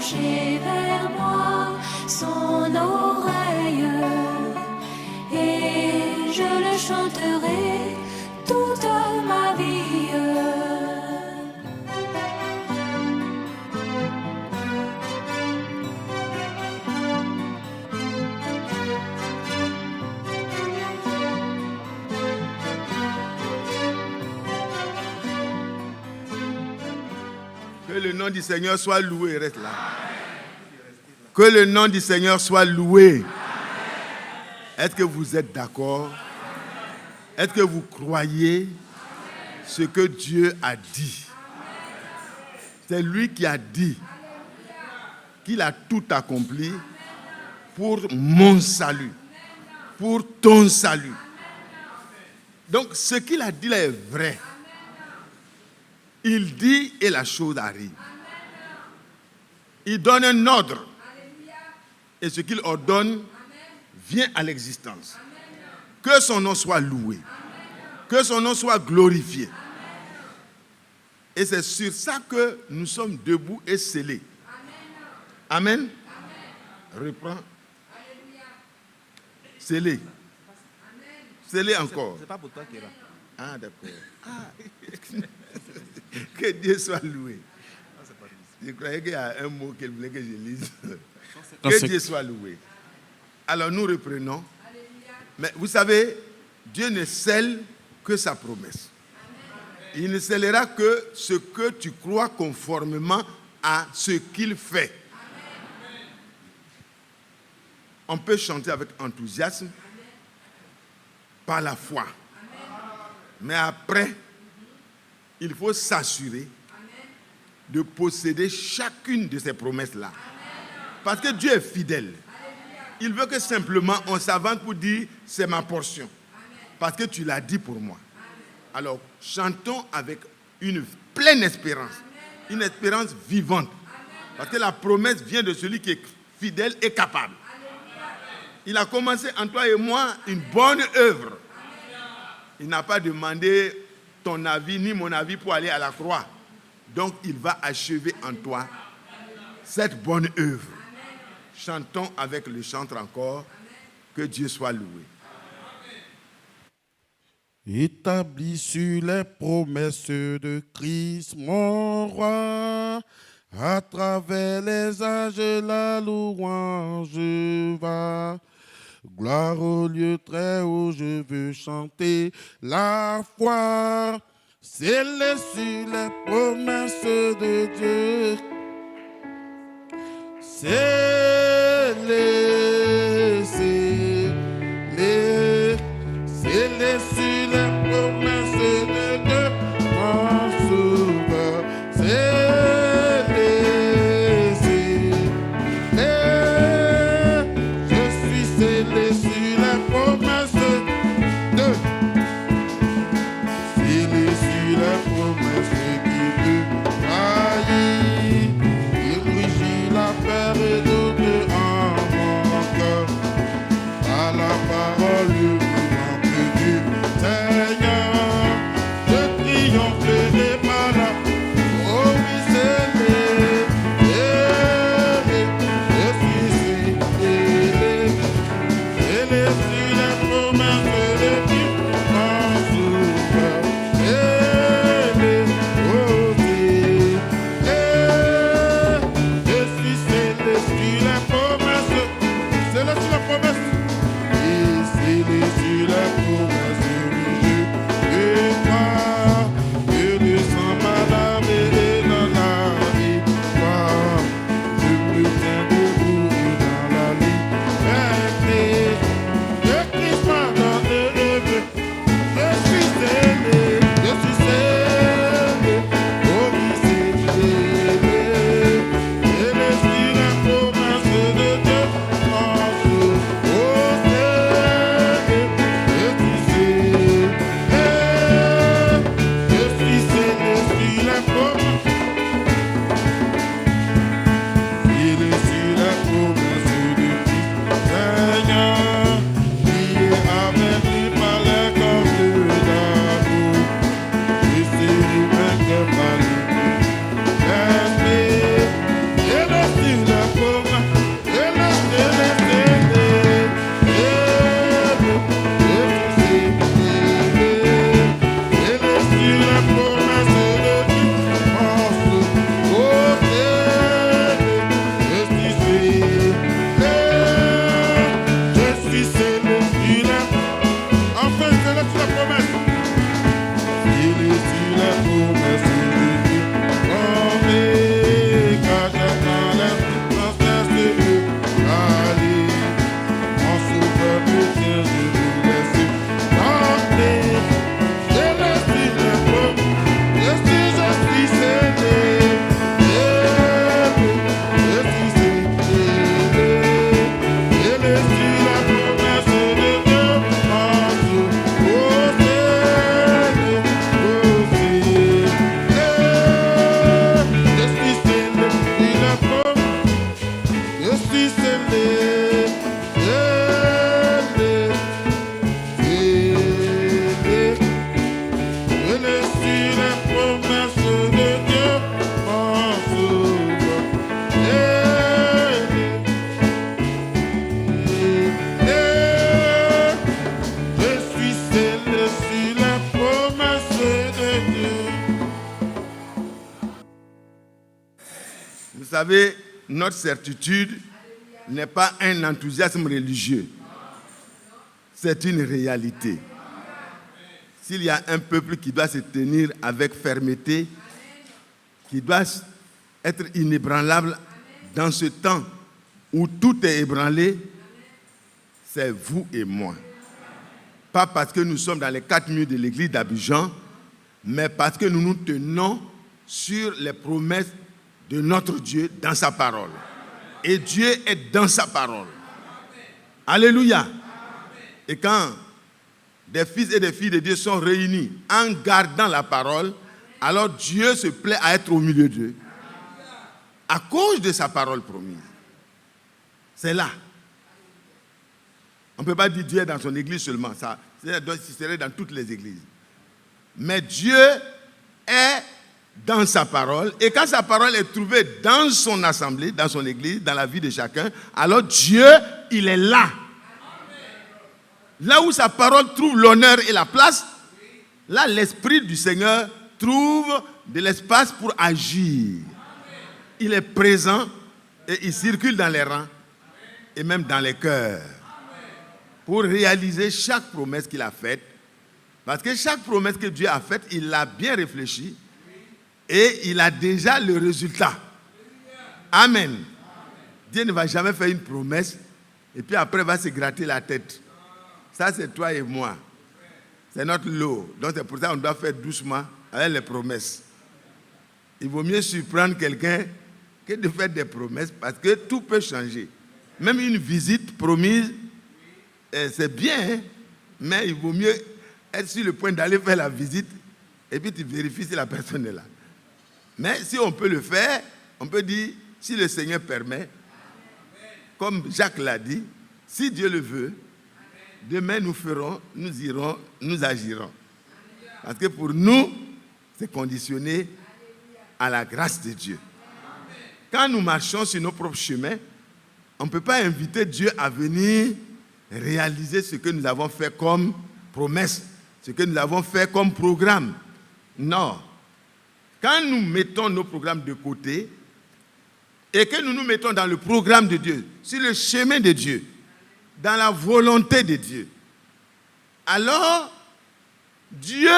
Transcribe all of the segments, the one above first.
pencher vers moi son oreille, et je le chanterai toute ma vie. Que le nom du Seigneur soit loué. Reste là. Que le nom du Seigneur soit loué. Est-ce que vous êtes d'accord? Est-ce que vous croyez ce que Dieu a dit? C'est lui qui a dit qu'il a tout accompli pour mon salut, pour ton salut. Donc ce qu'il a dit là est vrai. Il dit et la chose arrive. Il donne un ordre. Et ce qu'il ordonne vient à l'existence. Que son nom soit loué. Que son nom soit glorifié. Et c'est sur ça que nous sommes debout et scellés. Amen. Reprends. Scellé. Scellé encore. C'est pas pour toi qui est là. Ah, d'accord. Ah. Que Dieu soit loué. Je croyais qu'il y a un mot qu'il voulait que je lise. Que Dieu soit loué. Alors nous reprenons. Mais vous savez, Dieu ne scelle que sa promesse. Il ne scellera que ce que tu crois conformément à ce qu'il fait. On peut chanter avec enthousiasme par la foi. Mais après, il faut s'assurer de posséder chacune de ces promesses-là. Parce que Dieu est fidèle. Il veut que simplement on s'avance pour dire c'est ma portion. Parce que tu l'as dit pour moi. Alors, chantons avec une pleine espérance. Une espérance vivante. Parce que la promesse vient de celui qui est fidèle et capable. Il a commencé en toi et moi une bonne œuvre. Il n'a pas demandé ton avis ni mon avis pour aller à la croix. Donc, il va achever en toi cette bonne œuvre. Chantons avec le chantre encore. Que Dieu soit loué. Établi sur les promesses de Christ, mon roi, à travers les âges, la louange va. Gloire au lieu très haut, je veux chanter la foi. Scellé sur les promesses de Dieu. Scellé, scellé, scellé sur les promesses de Dieu, mon sauveur. Scellé, scellé, je suis scellé sur les promesses de scellé sur les promesses qui peut faillir. Il rugit la peur et de Vous savez, notre certitude n'est pas un enthousiasme religieux. C'est une réalité. S'il y a un peuple qui doit se tenir avec fermeté, qui doit être inébranlable dans ce temps où tout est ébranlé, c'est vous et moi. Pas parce que nous sommes dans les 4 murs de l'église d'Abidjan, mais parce que nous nous tenons sur les promesses de notre Dieu dans sa parole. Et Dieu est dans sa parole. Alléluia. Et quand des fils et des filles de Dieu sont réunis en gardant la parole, alors Dieu se plaît à être au milieu d'eux à cause de sa parole promise. C'est là. On ne peut pas dire Dieu est dans son église seulement. Ça serait dans toutes les églises. Mais Dieu est dans sa parole. Et quand sa parole est trouvée dans son assemblée, dans son église, dans la vie de chacun, alors Dieu, il est là. Là où sa parole trouve l'honneur et la place, là l'Esprit du Seigneur trouve de l'espace pour agir. Il est présent et il circule dans les rangs et même dans les cœurs pour réaliser chaque promesse qu'il a faite. Parce que chaque promesse que Dieu a faite, il l'a bien réfléchi et il a déjà le résultat. Amen. Dieu ne va jamais faire une promesse et puis après va se gratter la tête. Ça, c'est toi et moi. C'est notre lot. Donc, c'est pour ça qu'on doit faire doucement avec les promesses. Il vaut mieux surprendre quelqu'un que de faire des promesses parce que tout peut changer. Même une visite promise, c'est bien, hein? Mais il vaut mieux être sur le point d'aller faire la visite et puis tu vérifies si la personne est là. Mais si on peut le faire, on peut dire, si le Seigneur permet, comme Jacques l'a dit, si Dieu le veut, demain nous ferons, nous irons, nous agirons. Parce que pour nous, c'est conditionné à la grâce de Dieu. Quand nous marchons sur nos propres chemins, on ne peut pas inviter Dieu à venir réaliser ce que nous avons fait comme promesse, ce que nous avons fait comme programme. Non. Quand nous mettons nos programmes de côté et que nous nous mettons dans le programme de Dieu, sur le chemin de Dieu, dans la volonté de Dieu, alors Dieu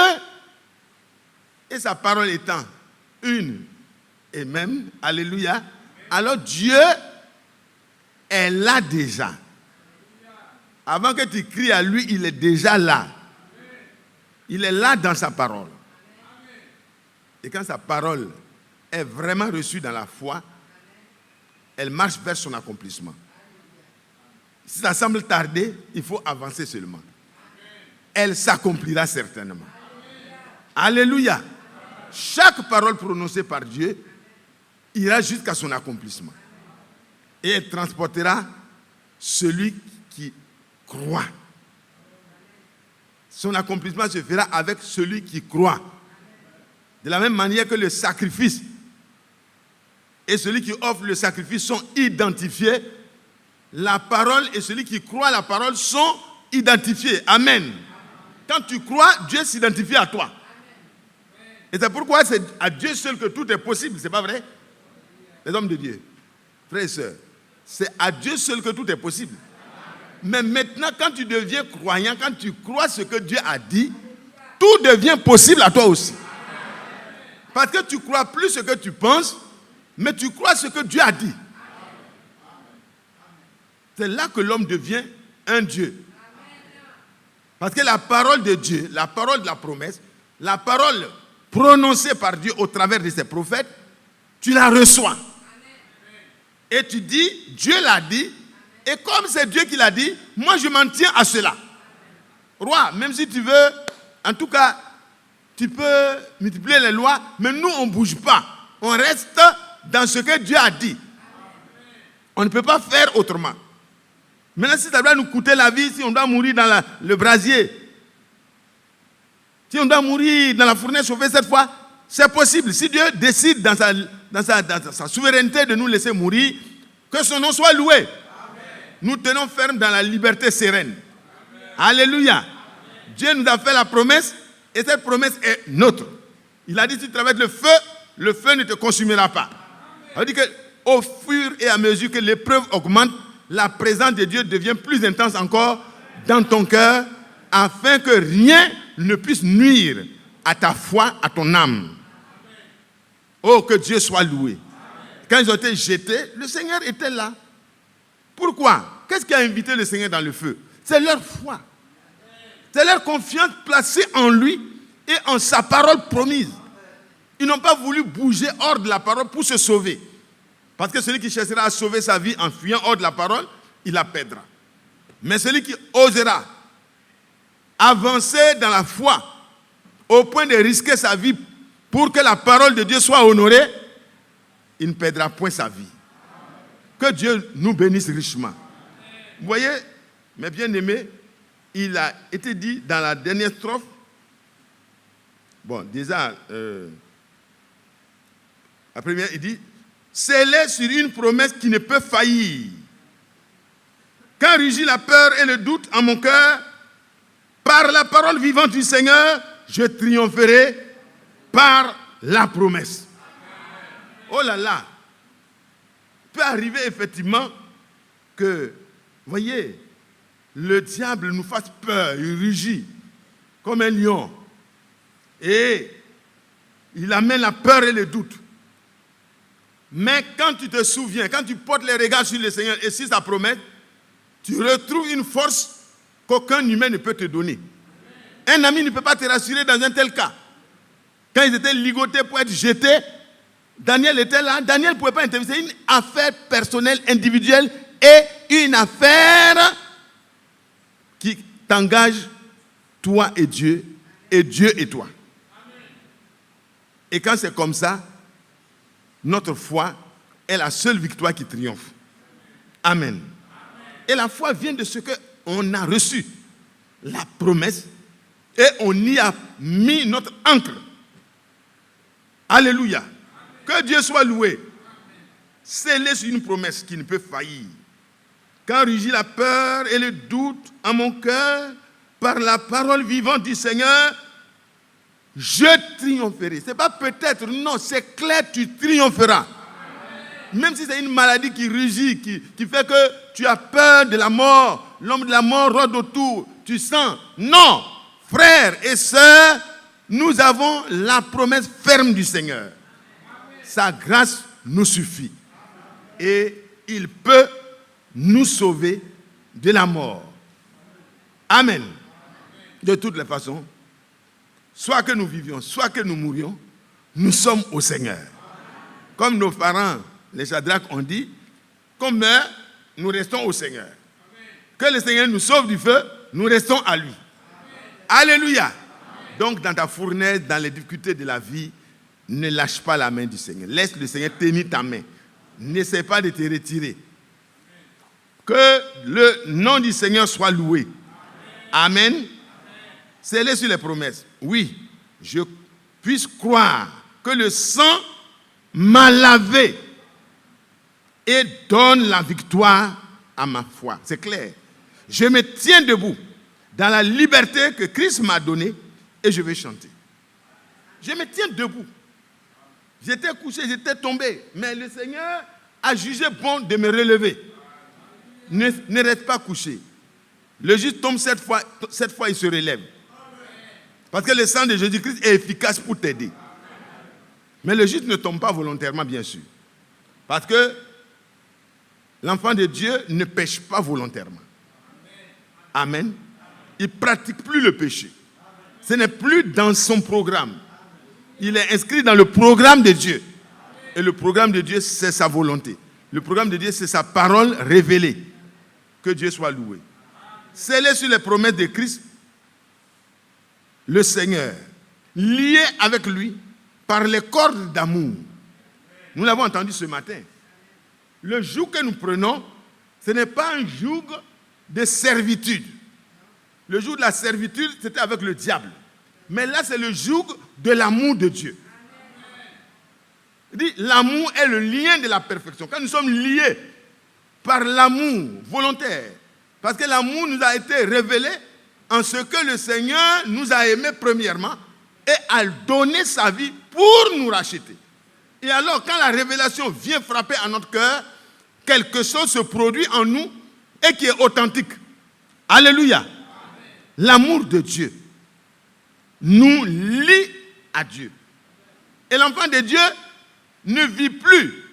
et sa parole étant une et même, alléluia, alors Dieu est là déjà. Avant que tu cries à lui, il est déjà là. Il est là dans sa parole. Et quand sa parole est vraiment reçue dans la foi, elle marche vers son accomplissement. Si ça semble tarder, il faut avancer seulement. Elle s'accomplira certainement. Alléluia. Chaque parole prononcée par Dieu ira jusqu'à son accomplissement. Et elle transportera celui qui croit. Son accomplissement se fera avec celui qui croit. De la même manière que le sacrifice et celui qui offre le sacrifice sont identifiés, la parole et celui qui croit à la parole sont identifiés. Amen. Quand tu crois, Dieu s'identifie à toi. Et c'est pourquoi c'est à Dieu seul que tout est possible. C'est pas vrai? Les hommes de Dieu, frères et sœurs, c'est à Dieu seul que tout est possible. Mais maintenant, quand tu deviens croyant, quand tu crois ce que Dieu a dit, tout devient possible à toi aussi. Parce que tu crois plus ce que tu penses, mais tu crois ce que Dieu a dit. C'est là que l'homme devient un Dieu. Parce que la parole de Dieu, la parole de la promesse, la parole prononcée par Dieu au travers de ses prophètes, tu la reçois. Et tu dis, Dieu l'a dit, et comme c'est Dieu qui l'a dit, moi je m'en tiens à cela. Roi, même si tu veux, en tout cas, tu peux multiplier les lois, mais nous on ne bouge pas. On reste dans ce que Dieu a dit. On ne peut pas faire autrement. Maintenant, si ça doit nous coûter la vie, si on doit mourir dans le brasier, si on doit mourir dans la fournaise chauffée cette fois, c'est possible. Si Dieu décide dans sa souveraineté de nous laisser mourir, que son nom soit loué. Amen. Nous tenons ferme dans la liberté sereine. Amen. Alléluia. Amen. Dieu nous a fait la promesse et cette promesse est nôtre. Il a dit, si tu travailles le feu ne te consumera pas. Ça veut dire que au fur et à mesure que l'épreuve augmente, la présence de Dieu devient plus intense encore dans ton cœur, afin que rien ne puisse nuire à ta foi, à ton âme. Oh, que Dieu soit loué. Quand ils ont été jetés, le Seigneur était là. Pourquoi? Qu'est-ce qui a invité le Seigneur dans le feu? C'est leur foi. C'est leur confiance placée en lui et en sa parole promise. Ils n'ont pas voulu bouger hors de la parole pour se sauver. Parce que celui qui cherchera à sauver sa vie en fuyant hors de la parole, il la perdra. Mais celui qui osera avancer dans la foi au point de risquer sa vie pour que la parole de Dieu soit honorée, il ne perdra point sa vie. Que Dieu nous bénisse richement. Vous voyez, mes bien-aimés, il a été dit dans la dernière strophe, bon, déjà, la première, il dit, scellé sur une promesse qui ne peut faillir. Quand rugit la peur et le doute en mon cœur, par la parole vivante du Seigneur, je triompherai par la promesse. Oh là là, il peut arriver effectivement que, voyez, le diable nous fasse peur, il rugit comme un lion. Et il amène la peur et le doute. Mais quand tu te souviens, quand tu portes les regards sur le Seigneur et sur sa promesse, tu retrouves une force qu'aucun humain ne peut te donner. Un ami ne peut pas te rassurer dans un tel cas. Quand ils étaient ligotés pour être jetés, Daniel était là. Daniel ne pouvait pas intervenir. C'est une affaire personnelle, individuelle et une affaire qui t'engage, toi et Dieu et toi. Et quand c'est comme ça, notre foi est la seule victoire qui triomphe. Amen. Et la foi vient de ce qu'on a reçu, la promesse, et on y a mis notre encre. Alléluia. Que Dieu soit loué. Scellé sur une promesse qui ne peut faillir. Quand rugit la peur et le doute en mon cœur, par la parole vivante du Seigneur, je triompherai. Ce n'est pas peut-être, non, c'est clair, tu triompheras. Même si c'est une maladie qui rugit, qui fait que tu as peur de la mort, l'homme de la mort rôde autour, tu sens. Non, frères et sœurs, nous avons la promesse ferme du Seigneur. Sa grâce nous suffit. Et il peut nous sauver de la mort. Amen. De toutes les façons, soit que nous vivions, soit que nous mourions, nous sommes au Seigneur. Comme nos parents, les Shadrach, ont dit, qu'on meurt, nous restons au Seigneur. Que le Seigneur nous sauve du feu, nous restons à lui. Alléluia. Donc dans ta fournaise, dans les difficultés de la vie, ne lâche pas la main du Seigneur. Laisse le Seigneur tenir ta main. N'essaie pas de te retirer. Que le nom du Seigneur soit loué. Amen. Scellé sur les promesses. Oui, je puisse croire que le sang m'a lavé et donne la victoire à ma foi. C'est clair. Je me tiens debout dans la liberté que Christ m'a donnée et je vais chanter. Je me tiens debout. J'étais couché, j'étais tombé, mais le Seigneur a jugé bon de me relever. Ne reste pas couché. Le juste tombe cette fois il se relève. Parce que le sang de Jésus-Christ est efficace pour t'aider. Mais le juste ne tombe pas volontairement, bien sûr. Parce que l'enfant de Dieu ne pêche pas volontairement. Amen. Il ne pratique plus le péché. Ce n'est plus dans son programme. Il est inscrit dans le programme de Dieu. Et le programme de Dieu, c'est sa volonté. Le programme de Dieu, c'est sa parole révélée. Que Dieu soit loué. Scellé sur les promesses de Christ, le Seigneur, lié avec lui par les cordes d'amour. Nous l'avons entendu ce matin. Le joug que nous prenons, ce n'est pas un joug de servitude. Le joug de la servitude, c'était avec le diable. Mais là, c'est le joug de l'amour de Dieu. Il dit, l'amour est le lien de la perfection. Quand nous sommes liés par l'amour volontaire, parce que l'amour nous a été révélé en ce que le Seigneur nous a aimés premièrement et a donné sa vie pour nous racheter. Et alors, quand la révélation vient frapper à notre cœur, quelque chose se produit en nous et qui est authentique. Alléluia. L'amour de Dieu nous lie à Dieu. Et l'enfant de Dieu ne vit plus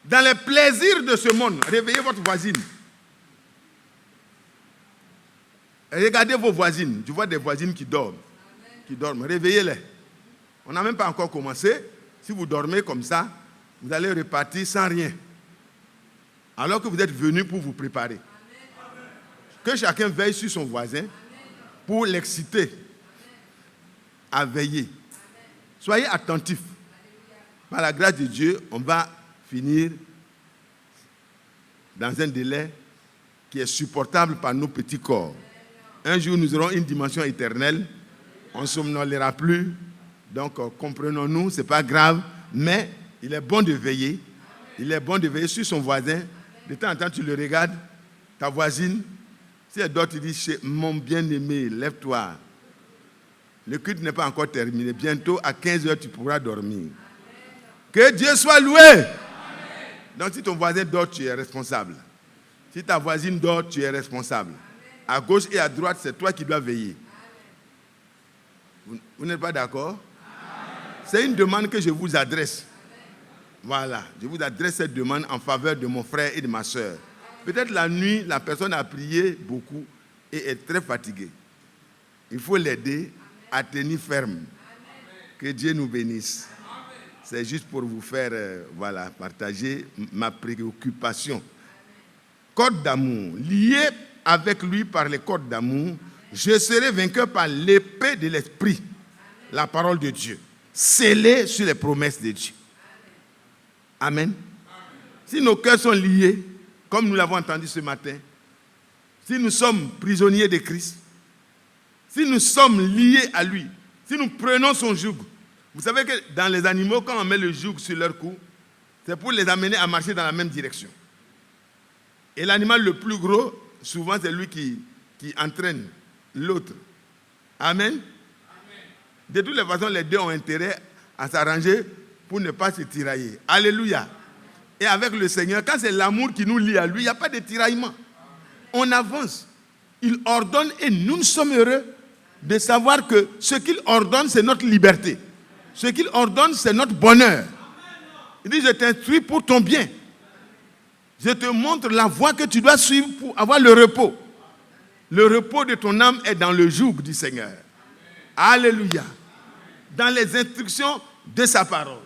dans les plaisirs de ce monde. Réveillez votre voisine. Regardez vos voisines. Je vois des voisines qui dorment. Qui dorment. Réveillez-les. On n'a même pas encore commencé. Si vous dormez comme ça, vous allez repartir sans rien. Alors que vous êtes venus pour vous préparer. Que chacun veille sur son voisin pour l'exciter à veiller. Soyez attentifs. Par la grâce de Dieu, on va finir dans un délai qui est supportable par nos petits corps. Un jour, nous aurons une dimension éternelle. On ne somnolera plus. Donc, comprenons-nous, ce n'est pas grave. Mais il est bon de veiller. Il est bon de veiller sur son voisin. De temps en temps, tu le regardes. Ta voisine, si elle dort, tu dis, mon bien-aimé, lève-toi. Le culte n'est pas encore terminé. Bientôt, à 15h, tu pourras dormir. Que Dieu soit loué. Amen. Donc, si ton voisin dort, tu es responsable. Si ta voisine dort, tu es responsable. À gauche et à droite, c'est toi qui dois veiller. Vous n'êtes pas d'accord? C'est une demande que je vous adresse. Voilà, je vous adresse cette demande en faveur de mon frère et de ma soeur. Peut-être la nuit, la personne a prié beaucoup et est très fatiguée. Il faut l'aider à tenir ferme. Que Dieu nous bénisse. C'est juste pour vous faire partager ma préoccupation. Code d'amour. Lié avec lui par les codes d'amour, je serai vainqueur par l'épée de l'esprit, la parole de Dieu, scellée sur les promesses de Dieu. Amen. Si nos cœurs sont liés, comme nous l'avons entendu ce matin, si nous sommes prisonniers de Christ, si nous sommes liés à lui, si nous prenons son joug, vous savez que dans les animaux, quand on met le joug sur leur cou, c'est pour les amener à marcher dans la même direction. Et l'animal le plus gros, souvent c'est lui qui entraîne l'autre. Amen. De toutes les façons, les deux ont intérêt à s'arranger pour ne pas se tirailler. Alléluia. Et avec le Seigneur, quand c'est l'amour qui nous lie à lui, il n'y a pas de tiraillement. On avance. Il ordonne et nous sommes heureux de savoir que ce qu'il ordonne, c'est notre liberté. Ce qu'il ordonne, c'est notre bonheur. Il dit, je t'instruis pour ton bien. Je te montre la voie que tu dois suivre pour avoir le repos. Le repos de ton âme est dans le joug du Seigneur. Alléluia. Dans les instructions de sa parole.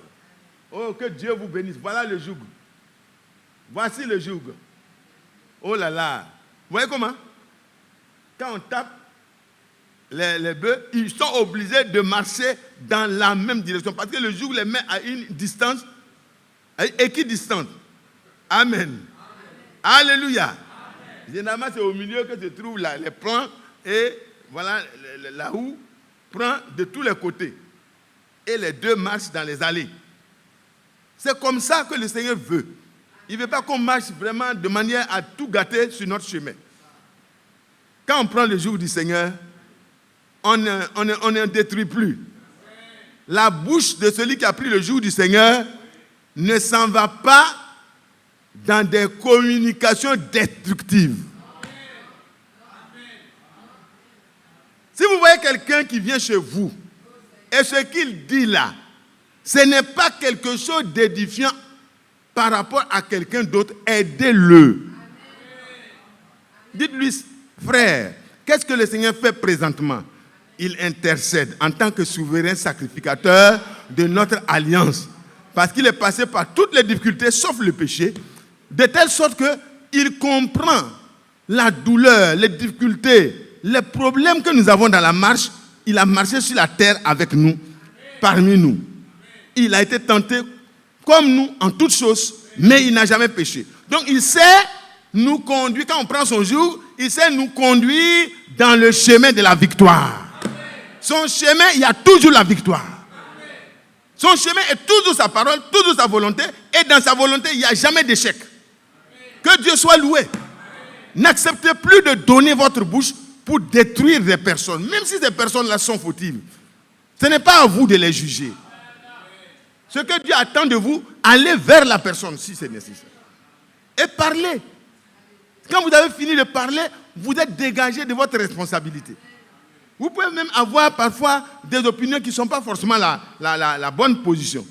Oh, que Dieu vous bénisse. Voilà le joug. Voici le joug. Oh là là. Vous voyez comment? Quand on tape les bœufs, ils sont obligés de marcher dans la même direction. Parce que le joug les met à une distance équidistante. Amen. Alléluia. Amen. Généralement, c'est au milieu que se trouvent les plans et voilà, la houe prend de tous les côtés. Et les deux marchent dans les allées. C'est comme ça que le Seigneur veut. Il ne veut pas qu'on marche vraiment de manière à tout gâter sur notre chemin. Quand on prend le joug du Seigneur, on ne détruit plus. La bouche de celui qui a pris le joug du Seigneur ne s'en va pas dans des communications destructives. Si vous voyez quelqu'un qui vient chez vous, et ce qu'il dit là, ce n'est pas quelque chose d'édifiant par rapport à quelqu'un d'autre, aidez-le. Dites-lui, frère, qu'est-ce que le Seigneur fait présentement? Il intercède en tant que souverain sacrificateur de notre alliance. Parce qu'il est passé par toutes les difficultés, sauf le péché, de telle sorte qu'il comprend la douleur, les difficultés, les problèmes que nous avons dans la marche. Il a marché sur la terre avec nous, parmi nous. Il a été tenté comme nous en toutes choses, mais il n'a jamais péché. Donc il sait nous conduire, quand on prend son joug, il sait nous conduire dans le chemin de la victoire. Son chemin, il y a toujours la victoire. Son chemin est toujours sa parole, toujours sa volonté, et dans sa volonté, il n'y a jamais d'échec. Que Dieu soit loué. N'acceptez plus de donner votre bouche pour détruire des personnes, même si ces personnes-là sont fautives. Ce n'est pas à vous de les juger. Ce que Dieu attend de vous, allez vers la personne si c'est nécessaire. Et parlez. Quand vous avez fini de parler, vous êtes dégagé de votre responsabilité. Vous pouvez même avoir parfois des opinions qui ne sont pas forcément la bonne position.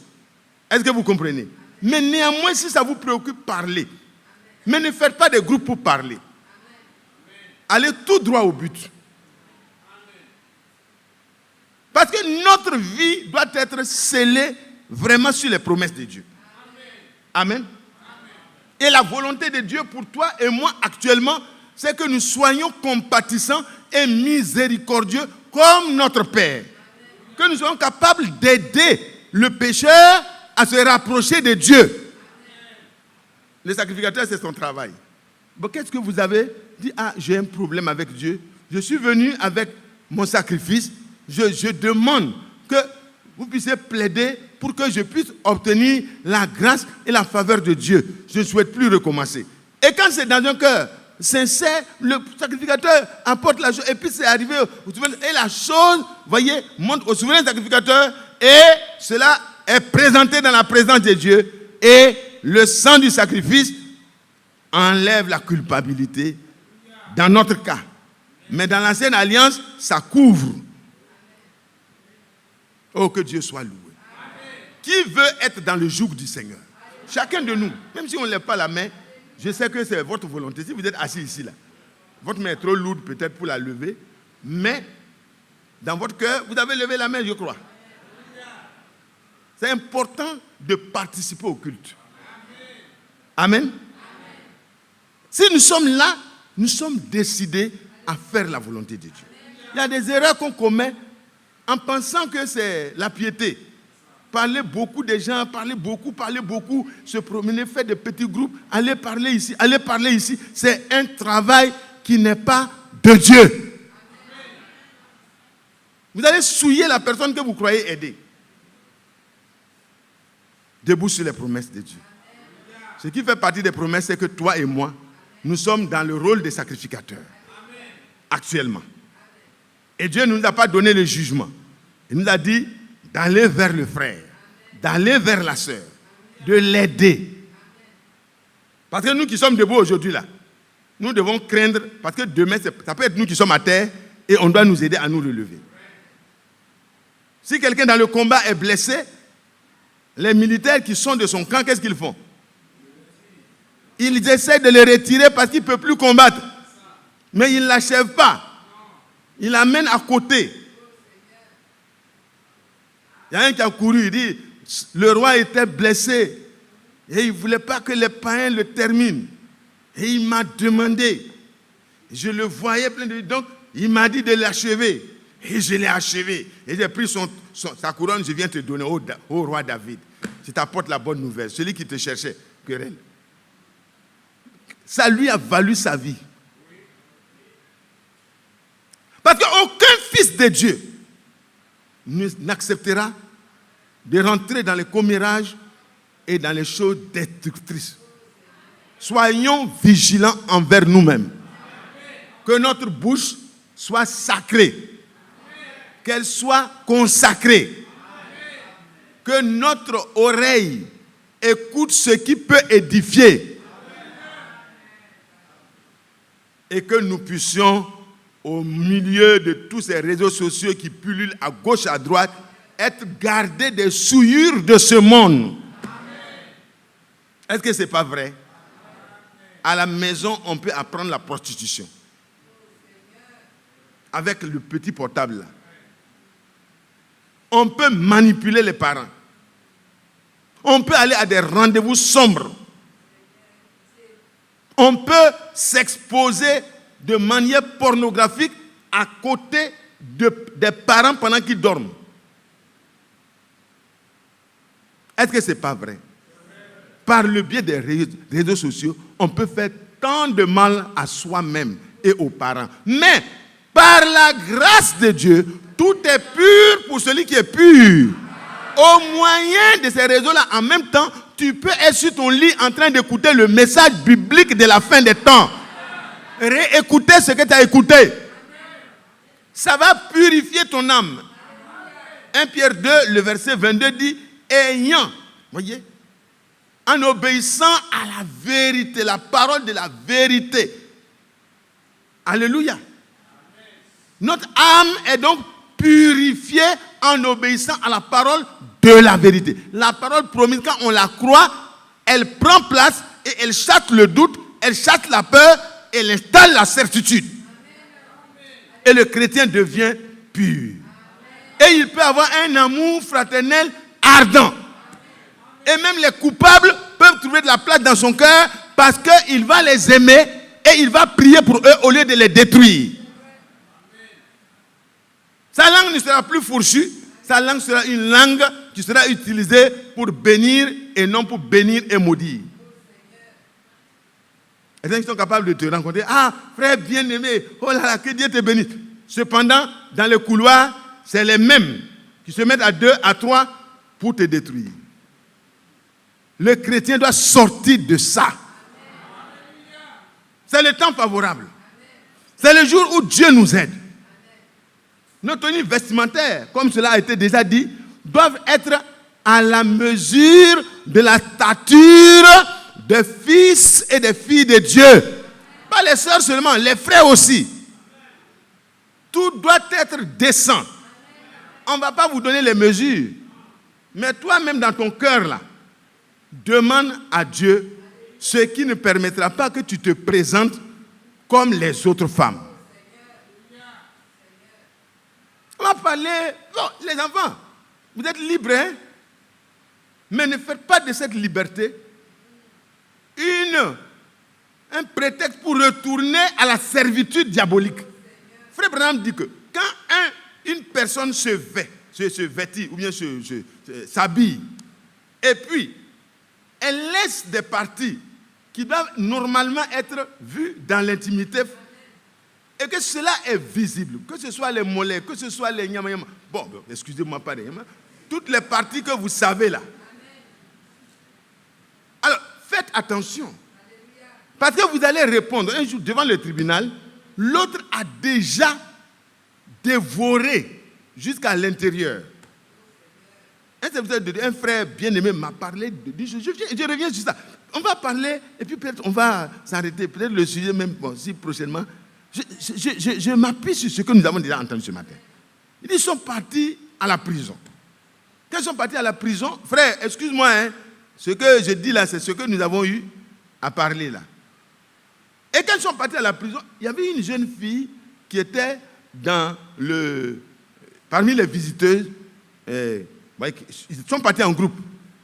Est-ce que vous comprenez? Mais néanmoins, si ça vous préoccupe, parlez. Mais ne faites pas des groupes pour parler. Allez tout droit au but. Parce que notre vie doit être scellée vraiment sur les promesses de Dieu. Amen. Et la volonté de Dieu pour toi et moi actuellement, c'est que nous soyons compatissants et miséricordieux comme notre Père. Que nous soyons capables d'aider le pécheur à se rapprocher de Dieu. Le sacrificateur, c'est son travail. Bon, qu'est-ce que vous avez dit? Ah, j'ai un problème avec Dieu. Je suis venu avec mon sacrifice. Je demande que vous puissiez plaider pour que je puisse obtenir la grâce et la faveur de Dieu. Je ne souhaite plus recommencer. Et quand c'est dans un cœur sincère, le sacrificateur apporte la chose. Et puis c'est arrivé, et la chose, voyez, monte au souverain sacrificateur. Et cela est présenté dans la présence de Dieu. Et le sang du sacrifice enlève la culpabilité dans notre cas. Mais dans l'ancienne alliance, ça couvre. Oh, que Dieu soit loué. Amen. Qui veut être dans le joug du Seigneur? Chacun de nous, même si on ne lève pas la main, je sais que c'est votre volonté. Si vous êtes assis ici, là, votre main est trop lourde peut-être pour la lever, mais dans votre cœur, vous avez levé la main, je crois. C'est important de participer au culte. Amen. Amen. Si nous sommes là, nous sommes décidés à faire la volonté de Dieu. Il y a des erreurs qu'on commet en pensant que c'est la piété. Parler beaucoup des gens, parler beaucoup, se promener, faire des petits groupes, aller parler ici. C'est un travail qui n'est pas de Dieu. Vous allez souiller la personne que vous croyez aider. Debout sur les promesses de Dieu. Ce qui fait partie des promesses, c'est que toi et moi, nous sommes dans le rôle des sacrificateurs. Actuellement. Et Dieu ne nous a pas donné le jugement. Il nous a dit d'aller vers le frère, d'aller vers la sœur, de l'aider. Parce que nous qui sommes debout aujourd'hui là, nous devons craindre, parce que demain, ça peut être nous qui sommes à terre et on doit nous aider à nous relever. Si quelqu'un dans le combat est blessé, les militaires qui sont de son camp, qu'est-ce qu'ils font? Ils essaient de le retirer parce qu'il ne peut plus combattre. Mais ils ne l'achèvent pas. Ils l'amènent à côté. Il y a un qui a couru, il dit, le roi était blessé. Et il ne voulait pas que les païens le terminent. Et il m'a demandé. Je le voyais plein de... Donc, il m'a dit de l'achever. Et je l'ai achevé. Et j'ai pris sa couronne, je viens te donner au roi David. Je t'apporte la bonne nouvelle. Celui qui te cherchait, querelle. Ça lui a valu sa vie. Parce qu'aucun fils de Dieu n'acceptera de rentrer dans les commérages et dans les choses destructrices. Soyons vigilants envers nous-mêmes. Que notre bouche soit sacrée. Qu'elle soit consacrée. Que notre oreille écoute ce qui peut édifier. Et que nous puissions, au milieu de tous ces réseaux sociaux qui pullulent à gauche, à droite, être gardés des souillures de ce monde. Est-ce que ce n'est pas vrai? À la maison, on peut apprendre la prostitution. Avec le petit portable là. On peut manipuler les parents. On peut aller à des rendez-vous sombres. On peut s'exposer de manière pornographique à côté des parents pendant qu'ils dorment. Est-ce que ce n'est pas vrai? Par le biais des réseaux sociaux, on peut faire tant de mal à soi-même et aux parents. Mais par la grâce de Dieu, tout est pur pour celui qui est pur. Au moyen de ces réseaux-là, en même temps, tu peux être sur ton lit en train d'écouter le message biblique de la fin des temps. Réécouter ce que tu as écouté. Ça va purifier ton âme. 1 Pierre 2, le verset 22 dit, ayant, voyez, en obéissant à la vérité, la parole de la vérité. Alléluia. Notre âme est donc purifiée en obéissant à la parole de la vérité. La parole promise, quand on la croit, elle prend place et elle chasse le doute, elle chasse la peur, elle installe la certitude. Et le chrétien devient pur. Et il peut avoir un amour fraternel ardent. Et même les coupables peuvent trouver de la place dans son cœur parce qu'il va les aimer et il va prier pour eux au lieu de les détruire. Sa langue ne sera plus fourchue, sa langue sera une langue qui sera utilisée pour bénir et non pour bénir et maudire. Les gens qui sont capables de te rencontrer, ah, frère bien-aimé, oh là là, que Dieu te bénisse. Cependant, dans le couloir, c'est les mêmes qui se mettent à 2, à 3 pour te détruire. Le chrétien doit sortir de ça. C'est le temps favorable. C'est le jour où Dieu nous aide. Nos tenues vestimentaires, comme cela a été déjà dit, doivent être à la mesure de la stature des fils et des filles de Dieu. Pas les sœurs seulement, les frères aussi. Tout doit être décent. On ne va pas vous donner les mesures. Mais toi-même dans ton cœur là, demande à Dieu ce qui ne permettra pas que tu te présentes comme les autres femmes. On va parler, bon, les enfants, vous êtes libres, hein? Mais ne faites pas de cette liberté un prétexte pour retourner à la servitude diabolique. Frère Branham dit que quand une personne se vêtit ou bien s'habille, et puis elle laisse des parties qui doivent normalement être vues dans l'intimité, et que cela est visible, que ce soit les mollets, que ce soit les nyama. Bon, excusez-moi pas les nyama. Toutes les parties que vous savez là. Alors, faites attention. Parce que vous allez répondre un jour devant le tribunal, l'autre a déjà dévoré jusqu'à l'intérieur. Un frère bien-aimé m'a parlé de choses. Je reviens sur ça. On va parler et puis peut-être on va s'arrêter. Peut-être le sujet même, bon, si prochainement. Je m'appuie sur ce que nous avons déjà entendu ce matin. Ils sont partis à la prison. Quand ils sont partis à la prison, frère, excuse-moi, hein, ce que je dis là, c'est ce que nous avons eu à parler là. Et quand ils sont partis à la prison, il y avait une jeune fille qui était parmi les visiteuses. Ils sont partis en groupe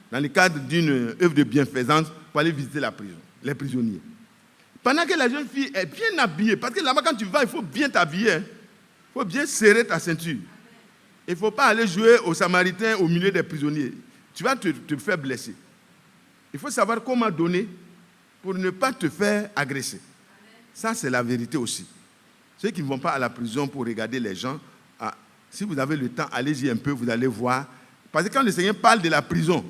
dans le cadre d'une œuvre de bienfaisance pour aller visiter la prison, les prisonniers. Pendant que la jeune fille est bien habillée, parce que là-bas quand tu vas, il faut bien t'habiller, il faut bien serrer ta ceinture. Il ne faut pas aller jouer aux Samaritains au milieu des prisonniers. Tu vas te faire blesser. Il faut savoir comment donner pour ne pas te faire agresser. Ça, c'est la vérité aussi. Ceux qui ne vont pas à la prison pour regarder les gens, si vous avez le temps, allez-y un peu, vous allez voir. Parce que quand le Seigneur parle de la prison,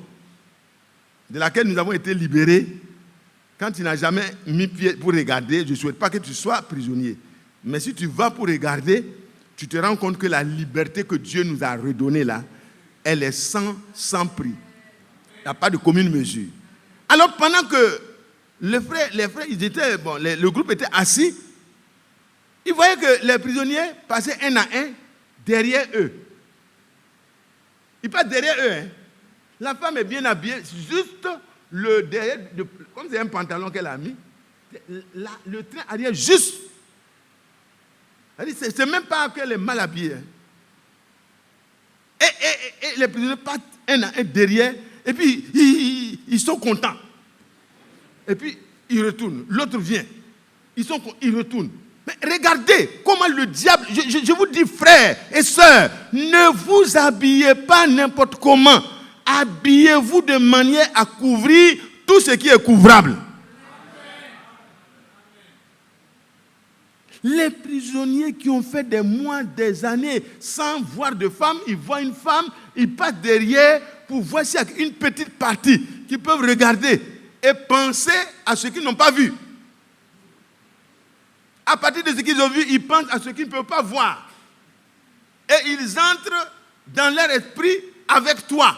de laquelle nous avons été libérés, quand il n'a jamais mis pied pour regarder, je ne souhaite pas que tu sois prisonnier. Mais si tu vas pour regarder, tu te rends compte que la liberté que Dieu nous a redonnée là, elle est sans prix. Il n'y a pas de commune mesure. Alors pendant que les frères ils étaient, le groupe était assis, ils voyaient que les prisonniers passaient un à un derrière eux. Ils passent derrière eux. Hein. La femme est bien habillée, juste le derrière, comme c'est un pantalon qu'elle a mis, le train arrière juste. C'est même pas qu'elle est mal habillée. Hein. Et les prisonniers passent un à un derrière, et puis ils sont contents. Et puis ils retournent. L'autre vient. Ils retournent. Mais regardez comment le diable, je vous dis frères et sœurs, ne vous habillez pas n'importe comment. Habillez-vous de manière à couvrir tout ce qui est couvrable. Les prisonniers qui ont fait des mois, des années sans voir de femme, ils voient une femme, ils passent derrière pour voir s'il y a une petite partie qu'ils peuvent regarder et penser à ce qu'ils n'ont pas vu. À partir de ce qu'ils ont vu, ils pensent à ce qu'ils ne peuvent pas voir. Et ils entrent dans leur esprit avec toi.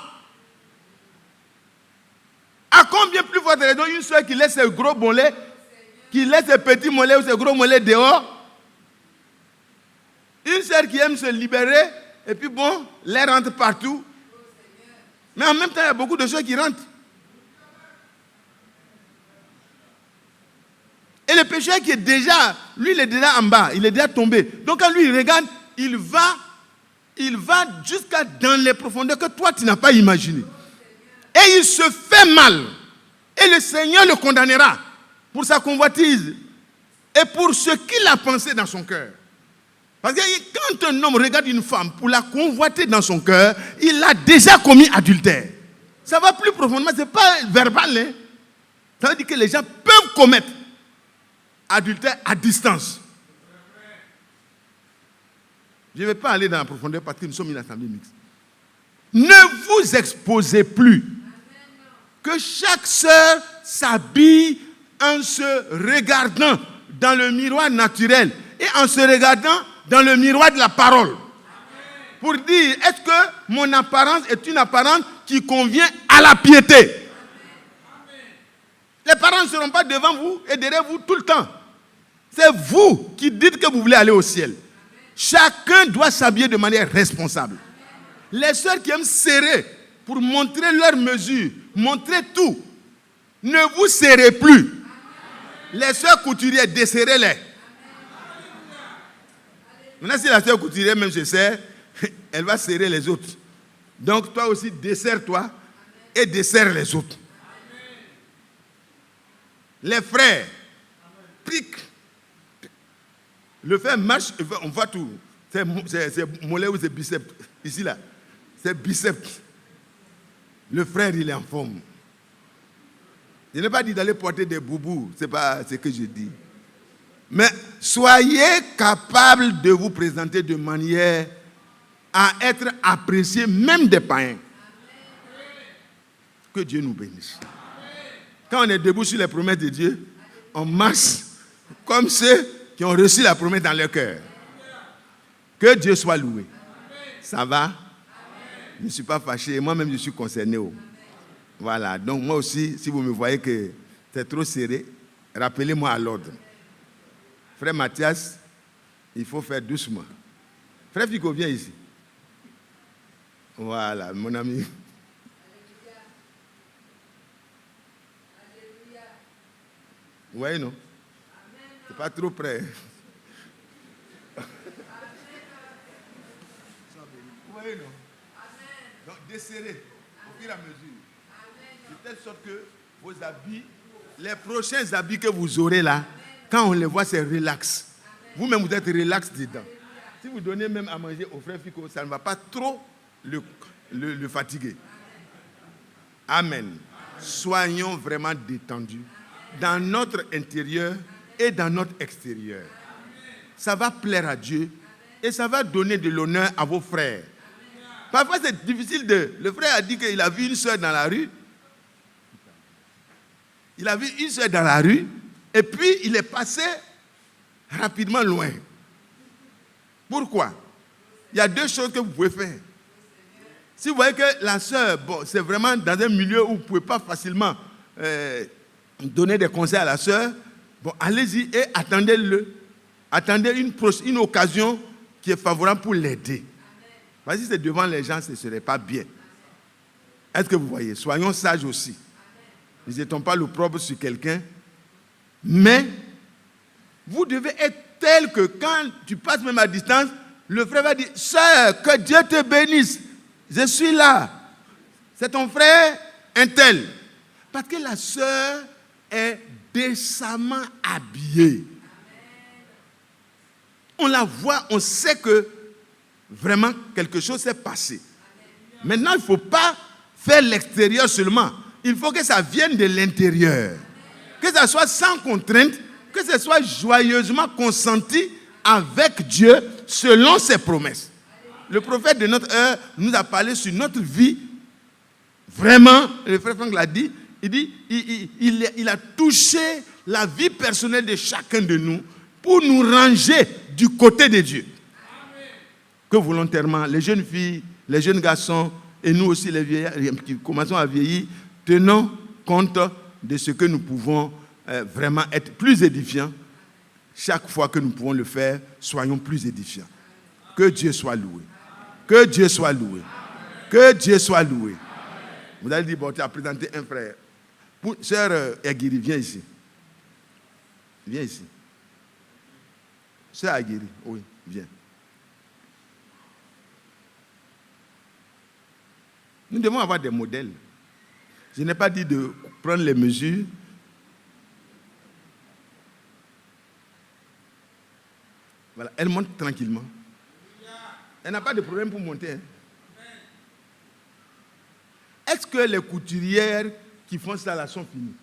À combien plus forte raison une soeur qui laisse ses gros mollets, qui laisse ses petits mollets ou ses gros mollets dehors? Une soeur qui aime se libérer, et puis bon, l'air rentre partout. Mais en même temps, il y a beaucoup de choses qui rentrent. Et le pécheur qui est déjà, lui, il est déjà en bas, il est déjà tombé. Donc quand lui, il regarde, il va jusqu'à dans les profondeurs que toi, tu n'as pas imaginé. Et il se fait mal. Et le Seigneur le condamnera pour sa convoitise et pour ce qu'il a pensé dans son cœur. Parce que quand un homme regarde une femme pour la convoiter dans son cœur, il a déjà commis adultère. Ça va plus profondément, ce n'est pas verbal. Hein? Ça veut dire que les gens peuvent commettre adultère à distance. Je ne vais pas aller dans la profondeur parce que nous sommes une assemblée mixte. Ne vous exposez plus. Que chaque sœur s'habille en se regardant dans le miroir naturel et en se regardant dans le miroir de la parole. Pour dire, est-ce que mon apparence est une apparence qui convient à la piété? Les parents ne seront pas devant vous et derrière vous tout le temps. C'est vous qui dites que vous voulez aller au ciel. Chacun doit s'habiller de manière responsable. Les sœurs qui aiment serrer pour montrer leurs mesures, montrer tout, ne vous serrez plus. Les sœurs couturières, desserrez-les. Maintenant, si la sœur couturière même se serre, elle va serrer les autres. Donc, toi aussi, desserre-toi et desserre les autres. Les frères, pique. Le frère marche, on voit tout. C'est mollet ou c'est biceps. Ici, là. C'est biceps. Le frère, il est en forme. Je n'ai pas dit d'aller porter des boubous. Ce n'est pas ce que je dis. Mais soyez capables de vous présenter de manière à être appréciés, même des païens. Que Dieu nous bénisse. Quand on est debout sur les promesses de Dieu, on marche comme ceux qui ont reçu la promesse dans leur cœur. Que Dieu soit loué. Ça va? Je ne suis pas fâché. Moi-même, je suis concerné. Voilà. Donc, moi aussi, si vous me voyez que c'est trop serré, rappelez-moi à l'ordre. Frère Mathias, il faut faire doucement. Frère Fico, viens ici. Voilà, mon ami. Vous voyez, non? C'est pas trop près. Vous voyez, non? Donc, desserrez au fur et à mesure. De telle sorte que vos habits, les prochains habits que vous aurez là, quand on les voit, c'est relax. Vous-même, vous êtes relax dedans. Si vous donnez même à manger au frère Fico, ça ne va pas trop le fatiguer. Amen. Soyons vraiment détendus dans notre intérieur et dans notre extérieur. Ça va plaire à Dieu et ça va donner de l'honneur à vos frères. Parfois, c'est difficile Le frère a dit qu'il a vu une soeur dans la rue. Il a vu une soeur dans la rue et puis il est passé rapidement loin. Pourquoi? Il y a deux choses que vous pouvez faire. Si vous voyez que la soeur, c'est vraiment dans un milieu où vous ne pouvez pas facilement donner des conseils à la soeur, allez-y et attendez-le. Attendez une occasion qui est favorable pour l'aider. Parce que si c'est devant les gens, ce ne serait pas bien. Est-ce que vous voyez? Soyons sages aussi. Ne jetons pas l'opprobre sur quelqu'un. Mais vous devez être tel que quand tu passes même à distance, le frère va dire, sœur, que Dieu te bénisse. Je suis là. C'est ton frère, un tel. Parce que la sœur est décemment habillée. On la voit, on sait que vraiment quelque chose s'est passé. Maintenant, il ne faut pas faire l'extérieur seulement. Il faut que ça vienne de l'intérieur. Que ça soit sans contrainte, que ce soit joyeusement consenti avec Dieu selon ses promesses. Le prophète de notre heure nous a parlé sur notre vie. Vraiment, le frère Franck l'a dit, il dit, il a touché la vie personnelle de chacun de nous pour nous ranger du côté de Dieu. Amen. Que volontairement, les jeunes filles, les jeunes garçons, et nous aussi les vieillards qui commençons à vieillir, tenons compte de ce que nous pouvons vraiment être plus édifiants. Chaque fois que nous pouvons le faire, soyons plus édifiants. Que Dieu soit loué. Que Dieu soit loué. Que Dieu soit loué. Vous allez dire, bon, tu as présenté un frère. Sœur Aguirre, viens ici. Viens ici. Sœur Aguirre, oui, viens. Nous devons avoir des modèles. Je n'ai pas dit de prendre les mesures. Voilà, elle monte tranquillement. Elle n'a pas de problème pour monter. Hein. Est-ce que les couturières qui font ça là sont finies?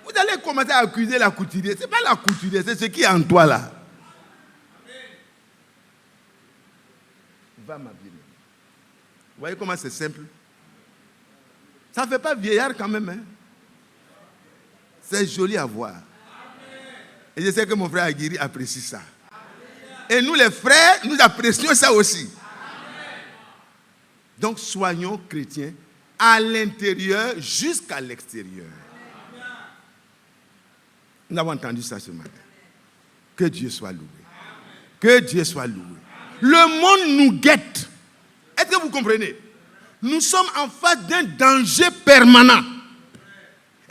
Vous allez commencer à accuser la couturière. Ce n'est pas la couturière, c'est ce qui est en toi là. Va ma bien. Vous voyez comment c'est simple? Ça ne fait pas vieillard quand même. Hein? C'est joli à voir. Et je sais que mon frère Aguirre apprécie ça. Et nous les frères, nous apprécions ça aussi. Donc soyons chrétiens à l'intérieur jusqu'à l'extérieur. Nous avons entendu ça ce matin. Que Dieu soit loué. Que Dieu soit loué. Le monde nous guette. Est-ce que vous comprenez? Nous sommes en face d'un danger permanent.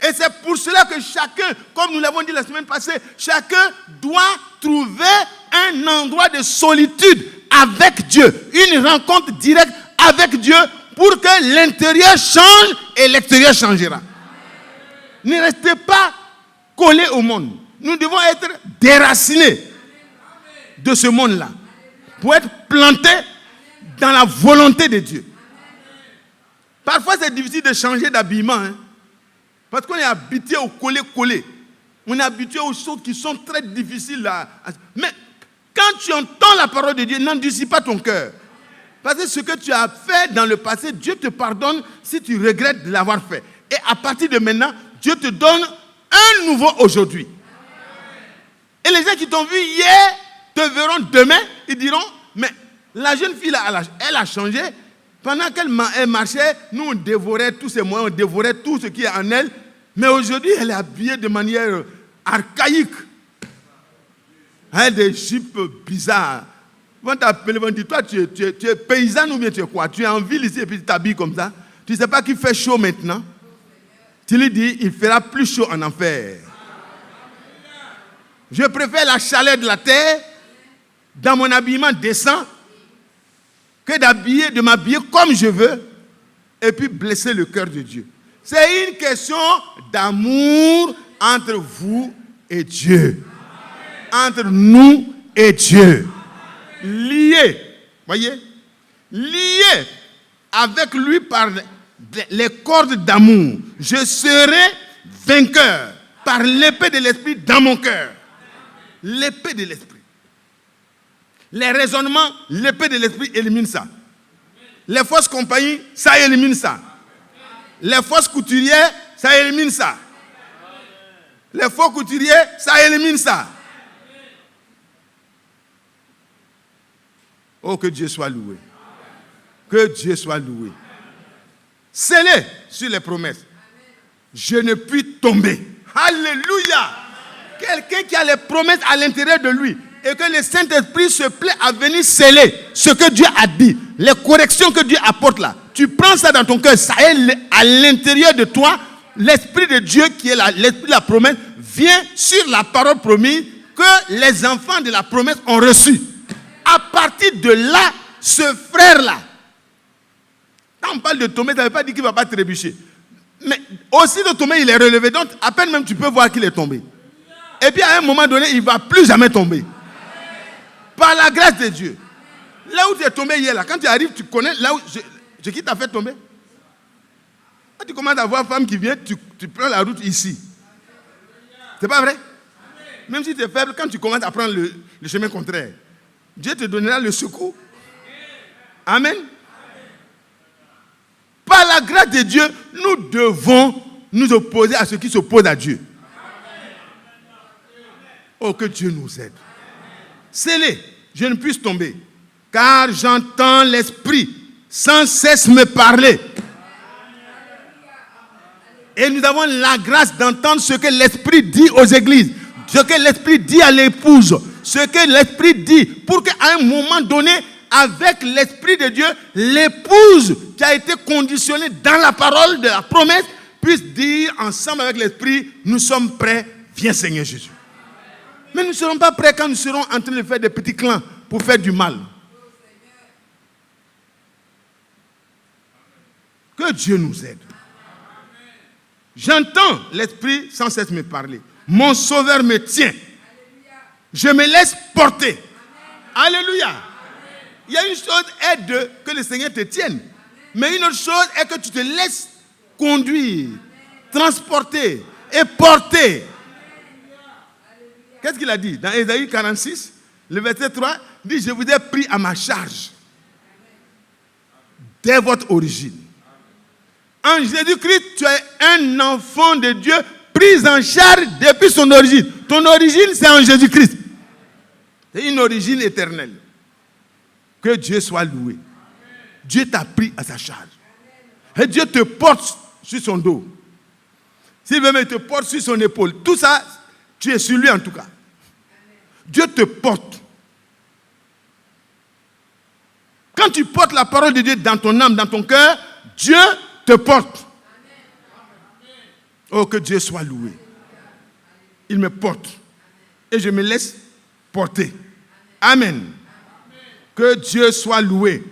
Et c'est pour cela que chacun, comme nous l'avons dit la semaine passée, chacun doit trouver un endroit de solitude avec Dieu. Une rencontre directe avec Dieu pour que l'intérieur change et l'extérieur changera. Ne restez pas collés au monde. Nous devons être déracinés de ce monde-là pour être plantés dans la volonté de Dieu. Parfois, c'est difficile de changer d'habillement. Hein, parce qu'on est habitué au collé-collé. On est habitué aux choses qui sont très difficiles. Mais quand tu entends la parole de Dieu, n'endurcis pas ton cœur. Parce que ce que tu as fait dans le passé, Dieu te pardonne si tu regrettes de l'avoir fait. Et à partir de maintenant, Dieu te donne un nouveau aujourd'hui. Et les gens qui t'ont vu hier te verront demain, ils diront, mais la jeune fille, là, elle a changé. Pendant qu'elle marchait, nous on dévorait tous ses moyens, on dévorait tout ce qui est en elle. Mais aujourd'hui, elle est habillée de manière archaïque. Elle a des jupes bizarres. Ils vont t'appeler, ils vont dire, toi tu es paysanne ou bien tu es quoi? Tu es en ville ici et puis tu t'habilles comme ça. Tu ne sais pas qu'il fait chaud maintenant. Tu lui dis, il fera plus chaud en enfer. Je préfère la chaleur de la terre dans mon habillement décent que de m'habiller comme je veux et puis blesser le cœur de Dieu. C'est une question d'amour entre vous et Dieu. Entre nous et Dieu. Lié, voyez, lié avec lui par les cordes d'amour. Je serai vainqueur par l'épée de l'esprit dans mon cœur. L'épée de l'esprit. Les raisonnements, l'épée de l'esprit élimine ça. Les fausses compagnies, ça élimine ça. Les fausses couturières, ça élimine ça. Les faux couturiers, ça élimine ça. Oh, que Dieu soit loué. Que Dieu soit loué. Scellé sur les promesses. Je ne puis tomber. Alléluia. Quelqu'un qui a les promesses à l'intérieur de lui et que le Saint-Esprit se plaît à venir sceller ce que Dieu a dit, les corrections que Dieu apporte là. Tu prends ça dans ton cœur, ça est à l'intérieur de toi. L'Esprit de Dieu qui est l'Esprit de la promesse vient sur la parole promise que les enfants de la promesse ont reçue. À partir de là, ce frère-là, quand on parle de tomber, ça ne veut pas dire qu'il ne va pas trébucher. Mais aussi de tomber, il est relevé. Donc, à peine même, tu peux voir qu'il est tombé. Et puis, à un moment donné, il ne va plus jamais tomber. Par la grâce de Dieu. Là où tu es tombé hier, là, quand tu arrives, tu connais là où ce qui t'a fait tomber. Quand tu commences à voir une femme qui vient, tu prends la route ici. C'est pas vrai? Même si tu es faible, quand tu commences à prendre le chemin contraire, Dieu te donnera le secours. Amen. Par la grâce de Dieu, nous devons nous opposer à ceux qui s'opposent à Dieu. Oh, que Dieu nous aide. Scellez, je ne puisse tomber, car j'entends l'Esprit sans cesse me parler. Et nous avons la grâce d'entendre ce que l'Esprit dit aux églises, ce que l'Esprit dit à l'épouse, ce que l'Esprit dit, pour qu'à un moment donné, avec l'Esprit de Dieu, l'épouse qui a été conditionnée dans la parole de la promesse puisse dire ensemble avec l'Esprit, nous sommes prêts, viens Seigneur Jésus. Mais nous ne serons pas prêts quand nous serons en train de faire des petits clans pour faire du mal. Que Dieu nous aide. J'entends l'Esprit sans cesse me parler. Mon Sauveur me tient. Je me laisse porter. Alléluia. Il y a une chose est que le Seigneur te tienne. Mais une autre chose est que tu te laisses conduire, transporter et porter. Qu'est-ce qu'il a dit? Dans Ésaïe 46, le verset 3, il dit, je vous ai pris à ma charge dès votre origine. En Jésus-Christ, tu es un enfant de Dieu pris en charge depuis son origine. Ton origine, c'est en Jésus-Christ. C'est une origine éternelle. Que Dieu soit loué. Dieu t'a pris à sa charge. Et Dieu te porte sur son dos. S'il veut, il te porte sur son épaule. Tout ça, tu es sur lui en tout cas. Dieu te porte. Quand tu portes la parole de Dieu dans ton âme, dans ton cœur, Dieu te porte. Oh, que Dieu soit loué. Il me porte. Et je me laisse porter. Amen. Que Dieu soit loué.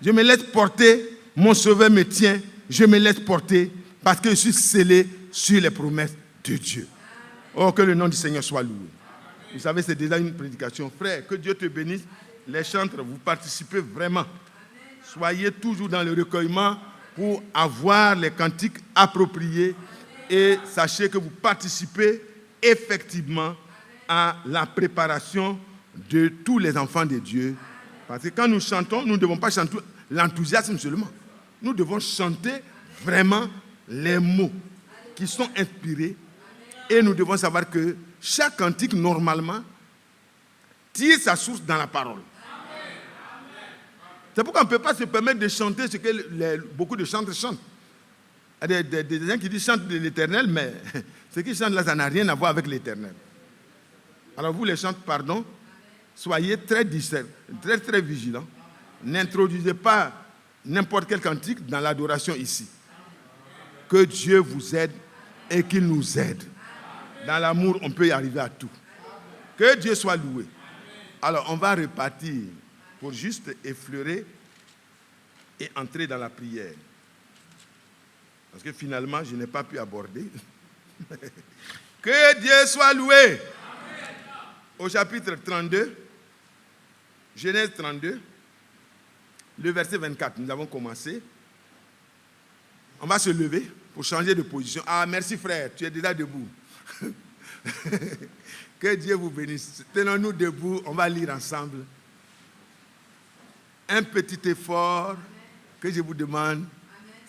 Je me laisse porter. Mon Sauveur me tient. Je me laisse porter parce que je suis scellé sur les promesses de Dieu. Oh, que le nom du Seigneur soit loué. Vous savez, c'est déjà une prédication. Frère, que Dieu te bénisse. Les chantres, vous participez vraiment. Soyez toujours dans le recueillement pour avoir les cantiques appropriés et sachez que vous participez effectivement à la préparation de tous les enfants de Dieu. Parce que quand nous chantons, nous ne devons pas chanter l'enthousiasme seulement. Nous devons chanter vraiment les mots qui sont inspirés et nous devons savoir que chaque cantique, normalement, tire sa source dans la parole. C'est pourquoi on ne peut pas se permettre de chanter ce que beaucoup de chanteurs chantent. Il y a des gens qui disent chantent de l'éternel, mais ce qu'ils chantent là, ça n'a rien à voir avec l'éternel. Alors vous les chantez, pardon, soyez très discernes, très très vigilants. N'introduisez pas n'importe quel cantique dans l'adoration ici. Que Dieu vous aide et qu'il nous aide. Dans l'amour, on peut y arriver à tout. Que Dieu soit loué. Alors on va repartir pour juste effleurer et entrer dans la prière. Parce que finalement, je n'ai pas pu aborder. Que Dieu soit loué. Amen. Au chapitre 32, Genèse 32, le verset 24, nous avons commencé. On va se lever pour changer de position. Ah, merci frère, tu es déjà debout. Que Dieu vous bénisse. Tenons-nous debout, on va lire ensemble. Un petit effort que je vous demande,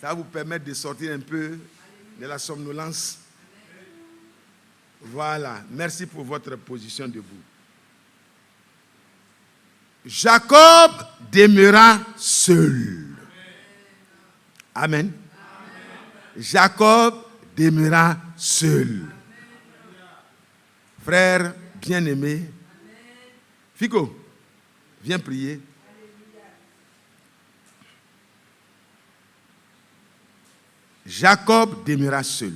ça va vous permettre de sortir un peu de la somnolence. Voilà, merci pour votre position debout. Jacob demeura seul. Amen. Jacob demeura seul. Frère bien-aimé, Fico, viens prier. Jacob demeura seul.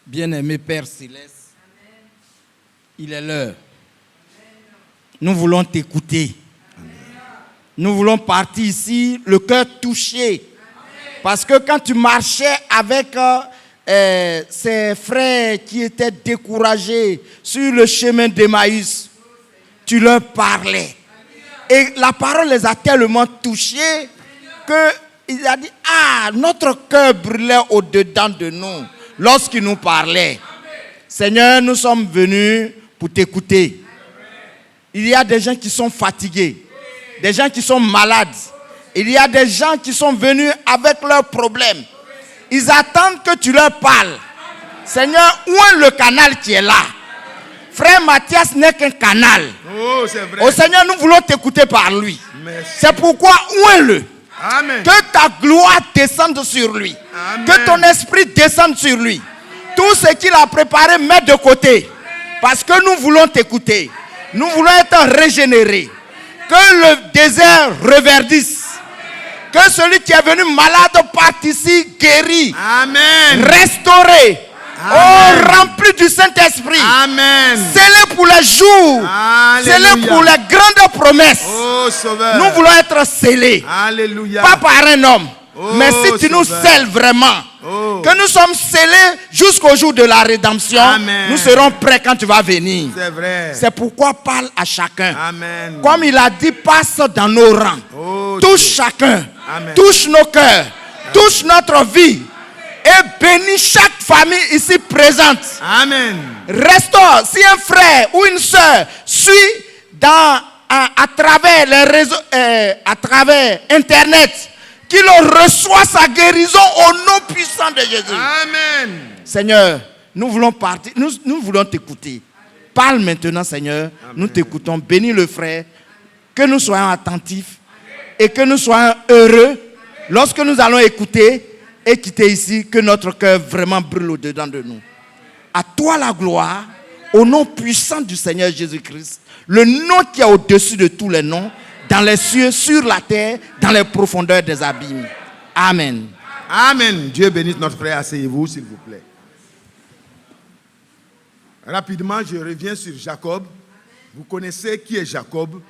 Bien-aimé Père Céleste, il est l'heure. Nous voulons t'écouter. Nous voulons partir ici, le cœur touché. Parce que quand tu marchais avec ces frères qui étaient découragés sur le chemin d'Emmaüs, tu leur parlais. Et la parole les a tellement touchés qu'il a dit, ah, notre cœur brûlait au-dedans de nous lorsqu'il nous parlait. Seigneur, nous sommes venus pour t'écouter. Il y a des gens qui sont fatigués, des gens qui sont malades. Il y a des gens qui sont venus avec leurs problèmes. Ils attendent que tu leur parles. Seigneur, où est le canal qui est là? Frère Mathias n'est qu'un canal. Oh, c'est vrai. Au Seigneur, nous voulons t'écouter par lui. Merci. C'est pourquoi ouins-le. Amen. Que ta gloire descende sur lui. Amen. Que ton esprit descende sur lui. Tout ce qu'il a préparé, mets de côté. Parce que nous voulons t'écouter. Nous voulons être régénérés. Que le désert reverdisse. Que celui qui est venu malade parte ici guéri, Amen. restauré, Amen. rempli du Saint-Esprit. Amen. Scellé pour les jours. Alléluia. Scellé pour les grandes promesses. Oh, Sauveur. Nous voulons être scellés. Alléluia. Pas par un homme. Oh, mais si tu nous Sauveur. scelles vraiment, Oh. que nous sommes scellés jusqu'au jour de la rédemption, Amen. nous serons prêts quand tu vas venir. C'est vrai. C'est pourquoi parle à chacun. Amen. Comme il a dit, passe dans nos rangs. Oh, Touche Dieu. chacun. Amen. Touche nos cœurs. Touche notre vie. Et bénis chaque famille ici présente. Amen. Restaure. Si un frère ou une soeur suit à travers les réseaux, à travers Internet, qu'il reçoit sa guérison au nom puissant de Jésus. Amen. Seigneur, nous voulons partir, nous voulons t'écouter. Parle maintenant, Seigneur. Nous t'écoutons. Bénis le frère. Que nous soyons attentifs et que nous soyons heureux lorsque nous allons écouter et quitter ici, que notre cœur vraiment brûle au-dedans de nous. À toi la gloire, au nom puissant du Seigneur Jésus-Christ, le nom qui est au-dessus de tous les noms, dans les cieux, sur la terre, dans les profondeurs des abîmes. Amen. Amen. Dieu bénisse notre frère. Asseyez-vous, s'il vous plaît. Rapidement, je reviens sur Jacob. Vous connaissez qui est Jacob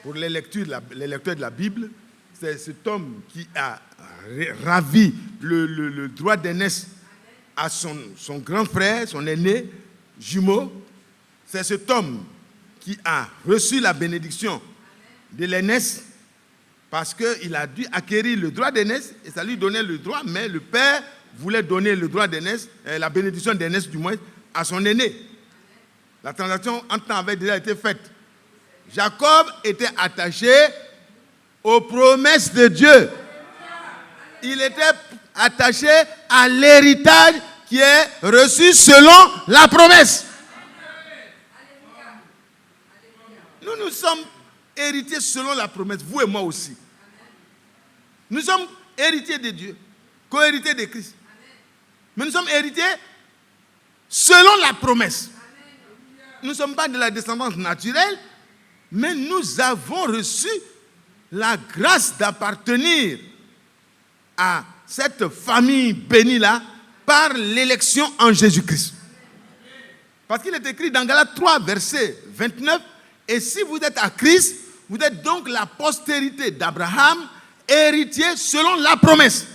pour les lecteurs de la Bible. C'est cet homme qui a ravi le droit d'aînesse à son grand frère, son aîné, jumeau. C'est cet homme qui a reçu la bénédiction de l'aînesse parce qu'il a dû acquérir le droit d'aînesse et ça lui donnait le droit, mais le père voulait donner le droit d'aînesse, la bénédiction d'aînesse du moins, à son aîné. La transaction entre-temps avait déjà été faite. Jacob était attaché aux promesses de Dieu. Il était attaché à l'héritage qui est reçu selon la promesse. Nous sommes héritiers selon la promesse, vous et moi aussi. Nous sommes héritiers de Dieu, co-héritiers de Christ. Mais nous sommes héritiers selon la promesse. Nous ne sommes pas de la descendance naturelle, mais nous avons reçu la grâce d'appartenir à cette famille bénie-là par l'élection en Jésus-Christ. Parce qu'il est écrit dans Galates 3, verset 29, « Et si vous êtes à Christ, vous êtes donc la postérité d'Abraham, héritier selon la promesse. »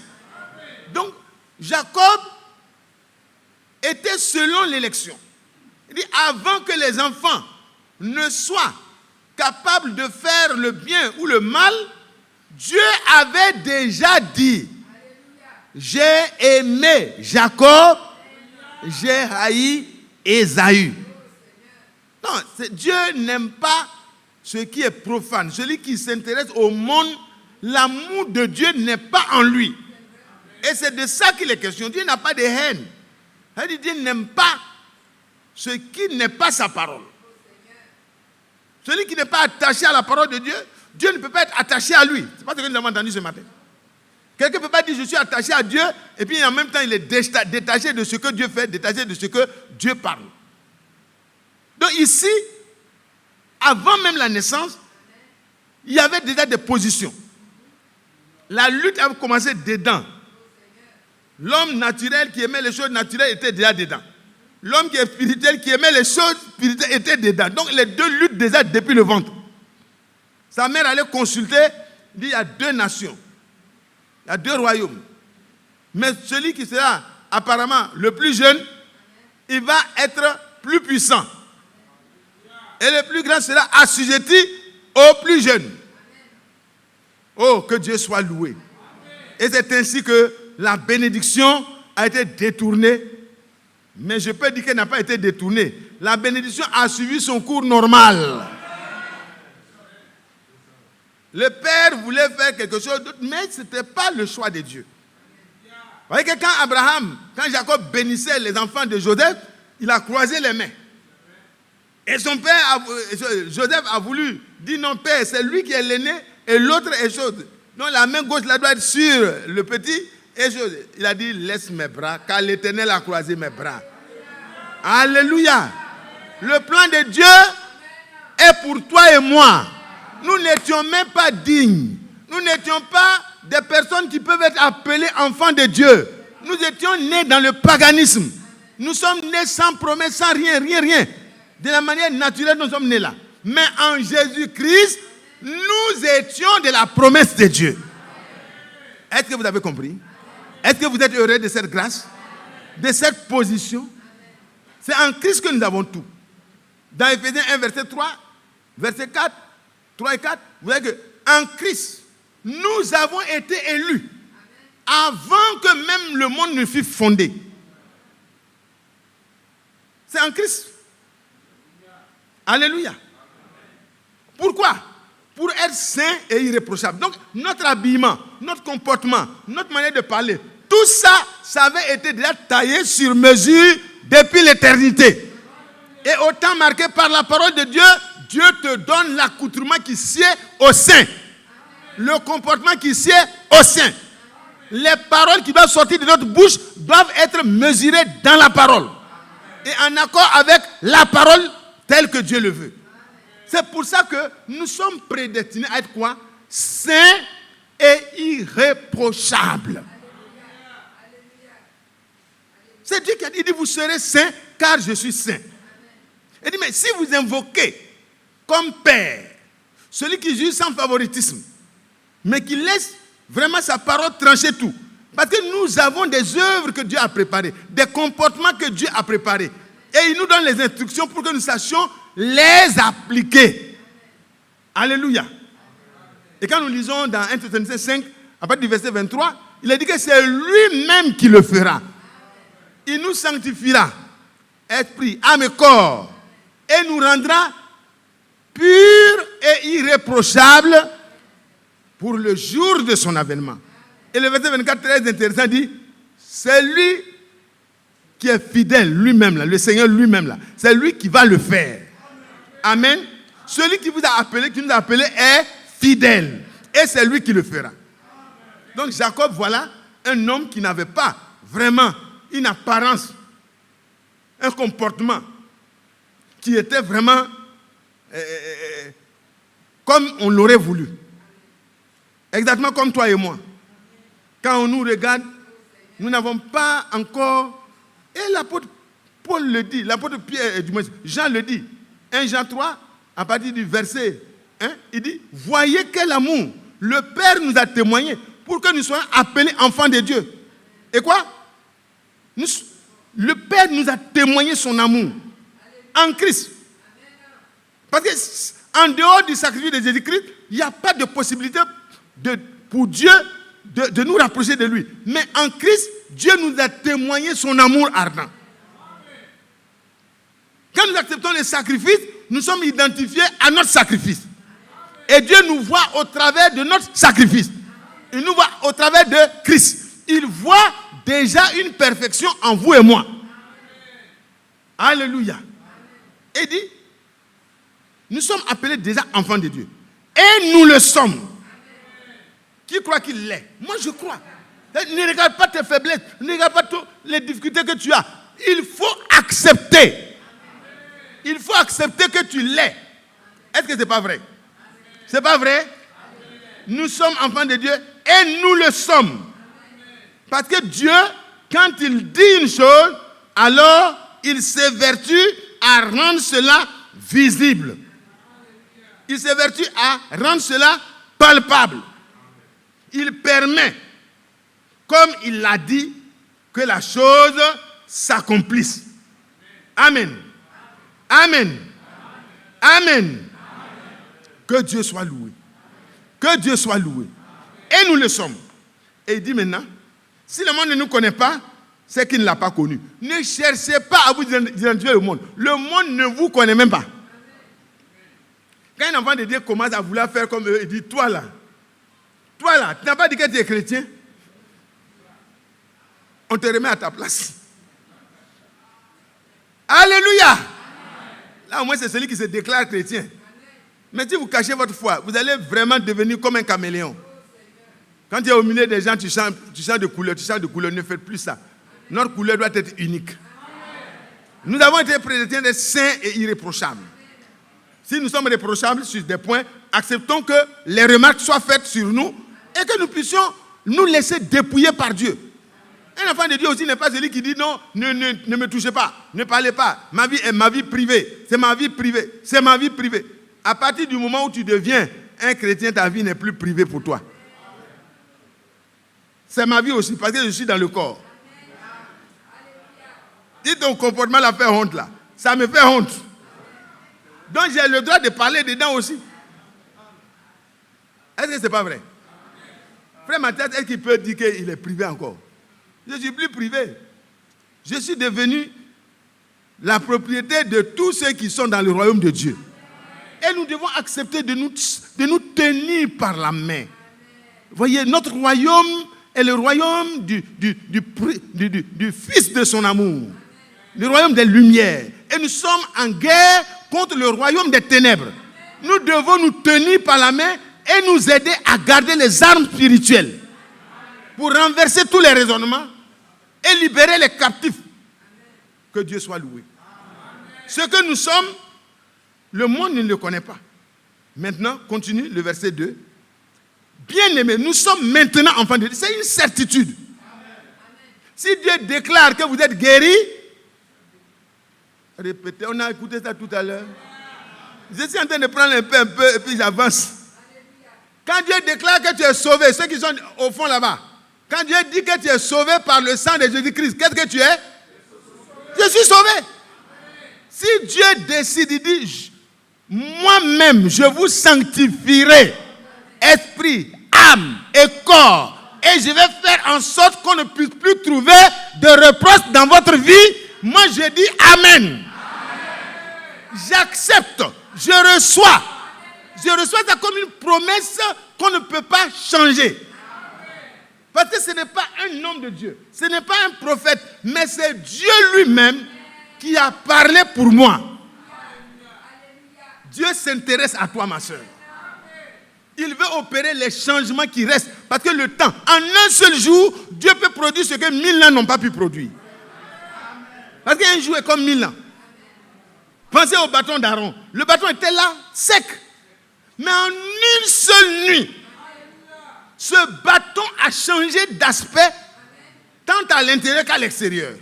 Donc, Jacob était selon l'élection. Il dit, avant que les enfants ne soient capables de faire le bien ou le mal, Dieu avait déjà dit, j'ai aimé Jacob, j'ai haï Ésaü. Non, Dieu n'aime pas ce qui est profane. Celui qui s'intéresse au monde, l'amour de Dieu n'est pas en lui. Et c'est de ça qu'il est question. Dieu n'a pas de haine. Dieu n'aime pas ce qui n'est pas sa parole. Celui qui n'est pas attaché à la parole de Dieu, Dieu ne peut pas être attaché à lui. C'est pas ce que nous avons entendu ce matin. Quelqu'un ne peut pas dire je suis attaché à Dieu et puis en même temps il est détaché de ce que Dieu fait, détaché de ce que Dieu parle. Donc ici, avant même la naissance, il y avait déjà des positions. La lutte avait commencé dedans. L'homme naturel qui aimait les choses naturelles était déjà dedans. L'homme qui est spirituel, qui aimait les choses spirituelles, était dedans. Donc les deux luttent déjà depuis le ventre. Sa mère allait consulter, dit il y a deux nations, il y a deux royaumes. Mais celui qui sera apparemment le plus jeune, il va être plus puissant. Et le plus grand sera assujetti au plus jeune. Oh, que Dieu soit loué. Et c'est ainsi que la bénédiction a été détournée. Mais je peux dire qu'elle n'a pas été détournée. La bénédiction a suivi son cours normal. Le père voulait faire quelque chose d'autre, mais ce n'était pas le choix de Dieu. Vous voyez que quand Jacob bénissait les enfants de Joseph, il a croisé les mains. Et son père, Joseph a voulu dire non, père, c'est lui qui est l'aîné et l'autre est chose. Donc la main gauche là doit être sur le petit. Et il a dit, laisse mes bras, car l'Éternel a croisé mes bras. Alléluia. Le plan de Dieu est pour toi et moi. Nous n'étions même pas dignes. Nous n'étions pas des personnes qui peuvent être appelées enfants de Dieu. Nous étions nés dans le paganisme. Nous sommes nés sans promesse, sans rien. De la manière naturelle, nous sommes nés là. Mais en Jésus-Christ, nous étions de la promesse de Dieu. Est-ce que vous avez compris? Est-ce que vous êtes heureux de cette grâce? De cette position? C'est en Christ que nous avons tout. Dans Éphésiens 1, verset 3, verset 4, 3 et 4, vous voyez qu'en Christ, nous avons été élus avant que même le monde ne fût fondé. C'est en Christ. Alléluia. Pourquoi? Pour être saint et irréprochable. Donc, notre habillement, notre comportement, notre manière de parler, tout ça, ça avait été déjà taillé sur mesure depuis l'éternité. Et autant marqué par la parole de Dieu, Dieu te donne l'accoutrement qui sied au sein. Le comportement qui sied au sein. Les paroles qui doivent sortir de notre bouche doivent être mesurées dans la parole. Et en accord avec la parole telle que Dieu le veut. C'est pour ça que nous sommes prédestinés à être quoi? Saints et irréprochables. C'est Dieu qui a dit, vous serez saints car je suis saint. Il dit, mais si vous invoquez comme Père, celui qui juge sans favoritisme, mais qui laisse vraiment sa parole trancher tout. Parce que nous avons des œuvres que Dieu a préparées, des comportements que Dieu a préparés. Et il nous donne les instructions pour que nous sachions les appliquer. Alléluia. Et quand nous lisons dans 1 Thessaloniciens 5, à partir du verset 23, il a dit que c'est lui-même qui le fera. Il nous sanctifiera, esprit, âme et corps, et nous rendra purs et irréprochables pour le jour de son avènement. Et le verset 24, très intéressant, dit, c'est lui qui est fidèle lui-même, là, le Seigneur lui-même, là, c'est lui qui va le faire. Amen. Celui qui vous a appelé, qui nous a appelé, est fidèle. Et c'est lui qui le fera. Donc Jacob, voilà un homme qui n'avait pas vraiment une apparence, un comportement qui était vraiment comme on l'aurait voulu. Exactement comme toi et moi. Quand on nous regarde, nous n'avons pas encore... Et l'apôtre Paul le dit, l'apôtre Pierre, du moins Jean le dit. 1 Jean 3, à partir du verset 1, il dit, voyez quel amour le Père nous a témoigné pour que nous soyons appelés enfants de Dieu. Et quoi? Le Père nous a témoigné son amour en Christ. Parce qu'en dehors du sacrifice de Jésus-Christ, il n'y a pas de possibilité pour Dieu de nous rapprocher de lui. Mais en Christ, Dieu nous a témoigné son amour ardent. Quand nous acceptons le sacrifice, nous sommes identifiés à notre sacrifice. Et Dieu nous voit au travers de notre sacrifice. Il nous voit au travers de Christ. Il voit déjà une perfection en vous et moi. Alléluia. Et dit, nous sommes appelés déjà enfants de Dieu. Et nous le sommes. Qui croit qu'il l'est? Moi je crois. Ne regarde pas tes faiblesses, ne regarde pas les difficultés que tu as. Il faut accepter. Il faut accepter que tu l'es. Est-ce que ce n'est pas vrai? Ce n'est pas vrai? Nous sommes enfants de Dieu et nous le sommes. Parce que Dieu, quand il dit une chose, alors il s'évertue à rendre cela visible. Il s'évertue à rendre cela palpable. Il permet, comme il l'a dit, que la chose s'accomplisse. Amen. Amen. Amen. Que Dieu soit loué. Que Dieu soit loué. Et nous le sommes. Et il dit maintenant, si le monde ne nous connaît pas, c'est qu'il ne l'a pas connu. Ne cherchez pas à vous identifier le monde. Le monde ne vous connaît même pas. Quand un enfant de Dieu commence à vouloir faire comme eux, il dit, toi là, tu n'as pas dit que tu es chrétien. On te remet à ta place. Alléluia. Là, au moins, c'est celui qui se déclare chrétien. Mais si vous cachez votre foi, vous allez vraiment devenir comme un caméléon. Quand tu es au milieu des gens, tu changes de couleur, ne faites plus ça. Notre couleur doit être unique. Nous avons été prédestinés d'être saints et irréprochables. Si nous sommes réprochables sur des points, acceptons que les remarques soient faites sur nous et que nous puissions nous laisser dépouiller par Dieu. Un enfant de Dieu aussi n'est pas celui qui dit non, ne me touchez pas, ne parlez pas. Ma vie est ma vie privée. C'est ma vie privée. C'est ma vie privée. À partir du moment où tu deviens un chrétien, ta vie n'est plus privée pour toi. C'est ma vie aussi, parce que je suis dans le corps. Dis ton comportement la fait honte là. Ça me fait honte. Donc j'ai le droit de parler dedans aussi. Est-ce que ce n'est pas vrai? Frère Mathias, est-ce qu'il peut dire qu'il est privé encore? Je ne suis plus privé. Je suis devenu la propriété de tous ceux qui sont dans le royaume de Dieu. Et nous devons accepter de nous tenir par la main. Vous voyez, notre royaume est le royaume du Fils de son amour. Le royaume des lumières. Et nous sommes en guerre contre le royaume des ténèbres. Nous devons nous tenir par la main et nous aider à garder les armes spirituelles pour renverser tous les raisonnements et libérer les captifs. Que Dieu soit loué. Ce que nous sommes, le monde ne le connaît pas. Maintenant, continue le verset 2. Bien-aimés, nous sommes maintenant enfants de Dieu. C'est une certitude. Si Dieu déclare que vous êtes guéris, répétez, on a écouté ça tout à l'heure. Je suis en train de prendre un peu, et puis j'avance. Quand Dieu déclare que tu es sauvé, ceux qui sont au fond là-bas, quand Dieu dit que tu es sauvé par le sang de Jésus-Christ, qu'est-ce que tu es? Je suis sauvé. Si Dieu décide, il dit, moi-même, je vous sanctifierai, esprit, âme et corps, et je vais faire en sorte qu'on ne puisse plus trouver de reproches dans votre vie. Moi, je dis Amen. J'accepte, je reçois. Je reçois ça comme une promesse qu'on ne peut pas changer. Parce que ce n'est pas un homme de Dieu, ce n'est pas un prophète, mais c'est Dieu lui-même qui a parlé pour moi. Dieu s'intéresse à toi, ma soeur. Il veut opérer les changements qui restent. Parce que le temps, en un seul jour, Dieu peut produire ce que 1000 ans n'ont pas pu produire. Parce qu'un jour est comme 1000 ans. Pensez au bâton d'Aaron. Le bâton était là, sec. Mais en une seule nuit, ce bâton a changé d'aspect tant à l'intérieur qu'à l'extérieur.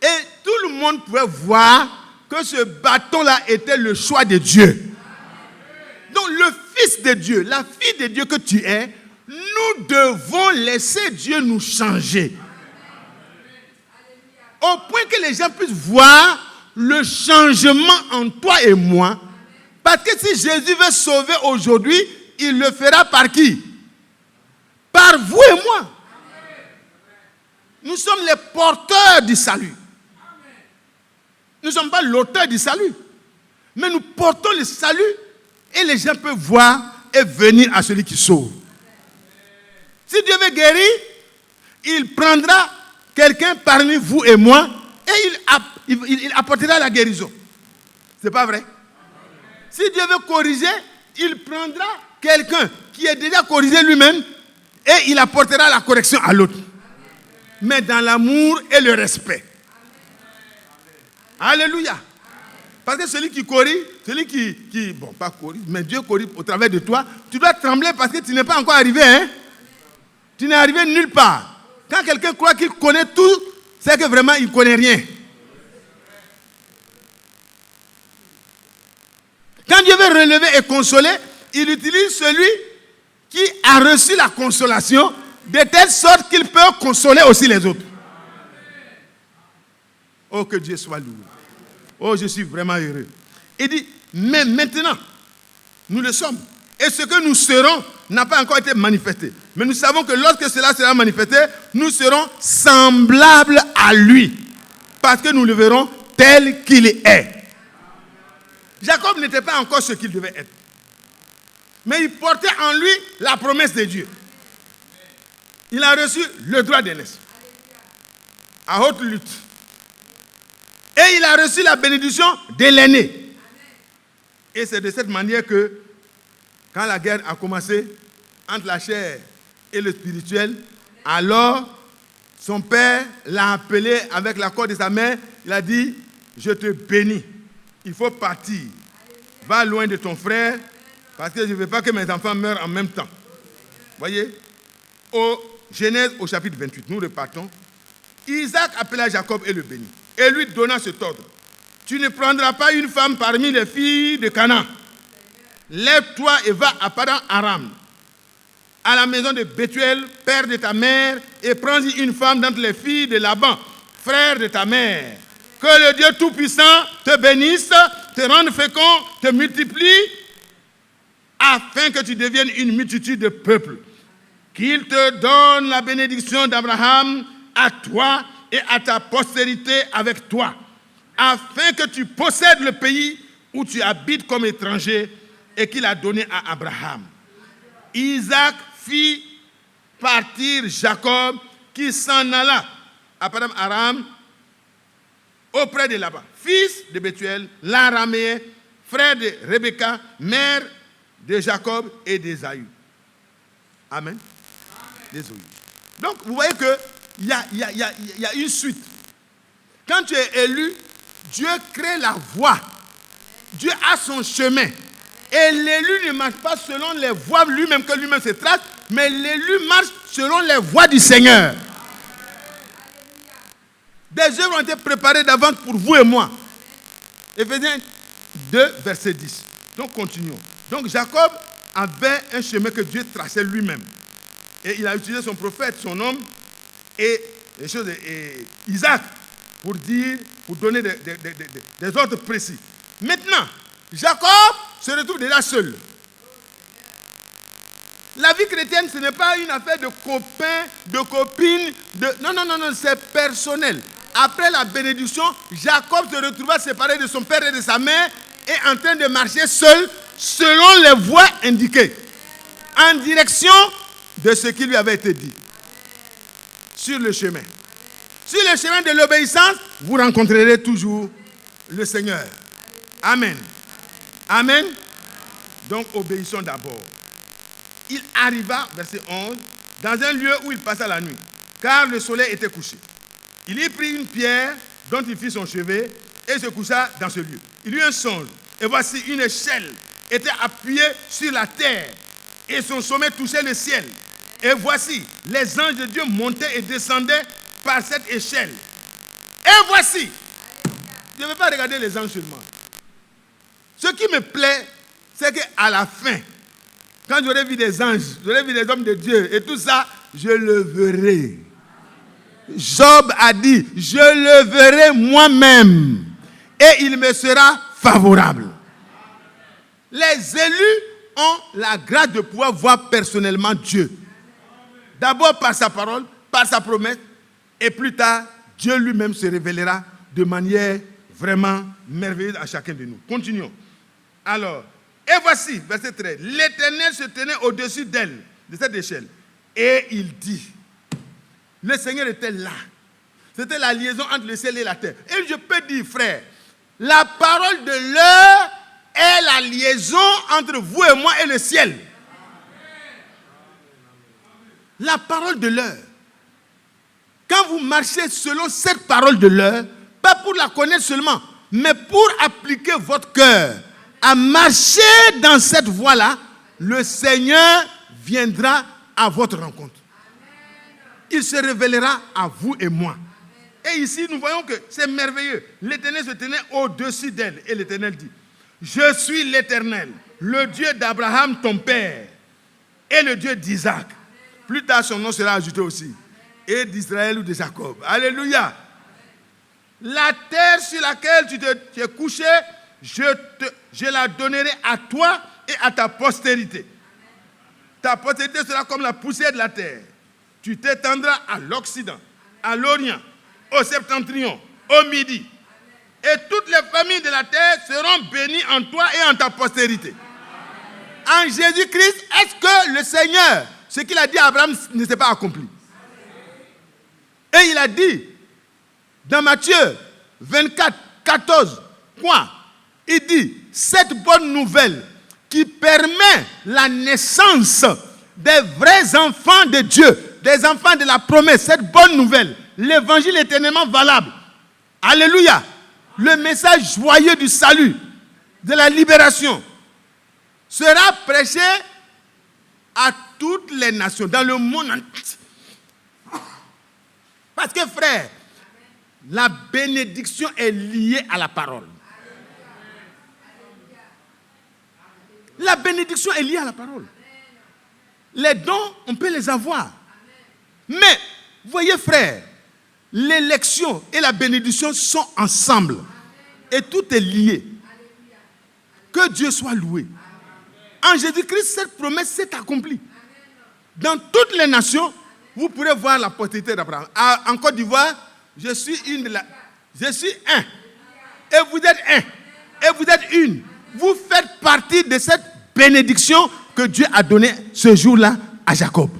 Et tout le monde pouvait voir que ce bâton-là était le choix de Dieu. Donc le Fils de Dieu, la fille de Dieu que tu es, nous devons laisser Dieu nous changer. Au point que les gens puissent voir le changement en toi et moi. Parce que si Jésus veut sauver aujourd'hui, il le fera par qui? Par vous et moi. Nous sommes les porteurs du salut. Nous ne sommes pas l'auteur du salut. Mais nous portons le salut et les gens peuvent voir et venir à celui qui sauve. Si Dieu veut guérir, il prendra quelqu'un parmi vous et moi et il apportera la guérison. C'est pas vrai? Si Dieu veut corriger, il prendra quelqu'un qui est déjà corrigé lui-même et il apportera la correction à l'autre. Mais dans l'amour et le respect. Alléluia. Parce que celui qui corrige, celui qui bon, pas corrige, mais Dieu corrige au travers de toi, tu dois trembler parce que tu n'es pas encore arrivé. Hein? Tu n'es arrivé nulle part. Quand quelqu'un croit qu'il connaît tout, c'est que vraiment il ne connaît rien. Quand Dieu veut relever et consoler, il utilise celui qui a reçu la consolation de telle sorte qu'il peut consoler aussi les autres. Oh, que Dieu soit loué. Oh, je suis vraiment heureux. Il dit, mais maintenant, nous le sommes. Et ce que nous serons n'a pas encore été manifesté. Mais nous savons que lorsque cela sera manifesté, nous serons semblables à lui. Parce que nous le verrons tel qu'il est. Jacob n'était pas encore ce qu'il devait être. Mais il portait en lui la promesse de Dieu. Il a reçu le droit d'aînesse. À haute lutte. Et Et il a reçu la bénédiction de l'aîné. Et c'est de cette manière que, quand la guerre a commencé entre la chair et le spirituel, alors son père l'a appelé avec l'accord de sa mère. Il a dit, je te bénis. Il faut partir. Va loin de ton frère, parce que je ne veux pas que mes enfants meurent en même temps. Voyez, au Genèse au chapitre 28, nous repartons. Isaac appela Jacob et le bénit, et lui donna cet ordre. Tu ne prendras pas une femme parmi les filles de Canaan. Lève-toi et va à Padan Aram, à la maison de Bethuel, père de ta mère, et prends-y une femme d'entre les filles de Laban, frère de ta mère. Que le Dieu Tout-Puissant te bénisse, te rende fécond, te multiplie, afin que tu deviennes une multitude de peuples. Qu'il te donne la bénédiction d'Abraham à toi et à ta postérité avec toi, afin que tu possèdes le pays où tu habites comme étranger et qu'il a donné à Abraham. Isaac fit partir Jacob, qui s'en alla à Padan Aram auprès de Laban, fils de Bethuel, l'Araméen, frère de Rebecca, mère de Jacob et d'Ésaü. Amen. Désolé. Donc, vous voyez qu'il y a une suite. Quand tu es élu, Dieu crée la voie. Dieu a son chemin. Et l'élu ne marche pas selon les voies lui-même que lui-même se trace, mais l'élu marche selon les voies du Seigneur. Des œuvres ont été préparées d'avance pour vous et moi. Éphésiens 2, verset 10. Donc, continuons. Donc, Jacob avait un chemin que Dieu traçait lui-même. Et il a utilisé son prophète, son homme, et Isaac, pour donner des ordres précis. Maintenant, Jacob se retrouve déjà seul. La vie chrétienne, ce n'est pas une affaire de copains, de copines. Non, c'est personnel. Après la bénédiction, Jacob se retrouva séparé de son père et de sa mère et en train de marcher seul selon les voies indiquées, en direction de ce qui lui avait été dit. Sur le chemin. Sur le chemin de l'obéissance, vous rencontrerez toujours le Seigneur. Amen. Amen. Donc, obéissons d'abord. Il arriva, verset 11, dans un lieu où il passa la nuit, car le soleil était couché. Il y prit une pierre dont il fit son chevet et se coucha dans ce lieu. Il eut un songe, et voici une échelle était appuyée sur la terre, et son sommet touchait le ciel. Et voici, les anges de Dieu montaient et descendaient par cette échelle. Et voici, je ne vais pas regarder les anges seulement. Ce qui me plaît, c'est qu'à la fin, quand j'aurai vu des anges, j'aurai vu des hommes de Dieu et tout ça, je le verrai. Job a dit, je le verrai moi-même et il me sera favorable. Les élus ont la grâce de pouvoir voir personnellement Dieu. D'abord par sa parole, par sa promesse, et plus tard, Dieu lui-même se révélera de manière vraiment merveilleuse à chacun de nous. Continuons. Alors, et voici, verset 13, l'Éternel se tenait au-dessus d'elle, de cette échelle, et il dit, le Seigneur était là. C'était la liaison entre le ciel et la terre. Et je peux dire, frère, la parole de l'heure est la liaison entre vous et moi et le ciel. La parole de l'heure. Quand vous marchez selon cette parole de l'heure, pas pour la connaître seulement, mais pour appliquer votre cœur à marcher dans cette voie-là, le Seigneur viendra à votre rencontre. Il se révélera à vous et moi. Et ici, nous voyons que c'est merveilleux. L'Éternel se tenait au-dessus d'elle. Et l'Éternel dit, je suis l'Éternel, le Dieu d'Abraham, ton père, et le Dieu d'Isaac. Plus tard, son nom sera ajouté aussi. Et d'Israël ou de Jacob. Alléluia. La terre sur laquelle tu es couché, je la donnerai à toi et à ta postérité. Ta postérité sera comme la poussière de la terre. Tu t'étendras à l'Occident, à l'Orient, au Septentrion, au Midi. Et toutes les familles de la terre seront bénies en toi et en ta postérité. En Jésus-Christ, est-ce que le Seigneur, ce qu'il a dit à Abraham, ne s'est pas accompli? Et il a dit, dans Matthieu 24, 14. Quoi? Il dit, cette bonne nouvelle qui permet la naissance des vrais enfants de Dieu, des enfants de la promesse, cette bonne nouvelle, l'évangile est éternellement valable. Alléluia. Le message joyeux du salut, de la libération, sera prêché à toutes les nations, dans le monde entier. Parce que frère, la bénédiction est liée à la parole. La bénédiction est liée à la parole. Les dons, on peut les avoir. Mais, voyez frère, l'élection et la bénédiction sont ensemble. Et tout est lié. Que Dieu soit loué. En Jésus-Christ, cette promesse s'est accomplie. Dans toutes les nations, vous pourrez voir la postérité d'Abraham. En Côte d'Ivoire, je suis un. Et vous êtes un. Et vous êtes une. Vous faites partie de cette bénédiction que Dieu a donnée ce jour-là à Jacob.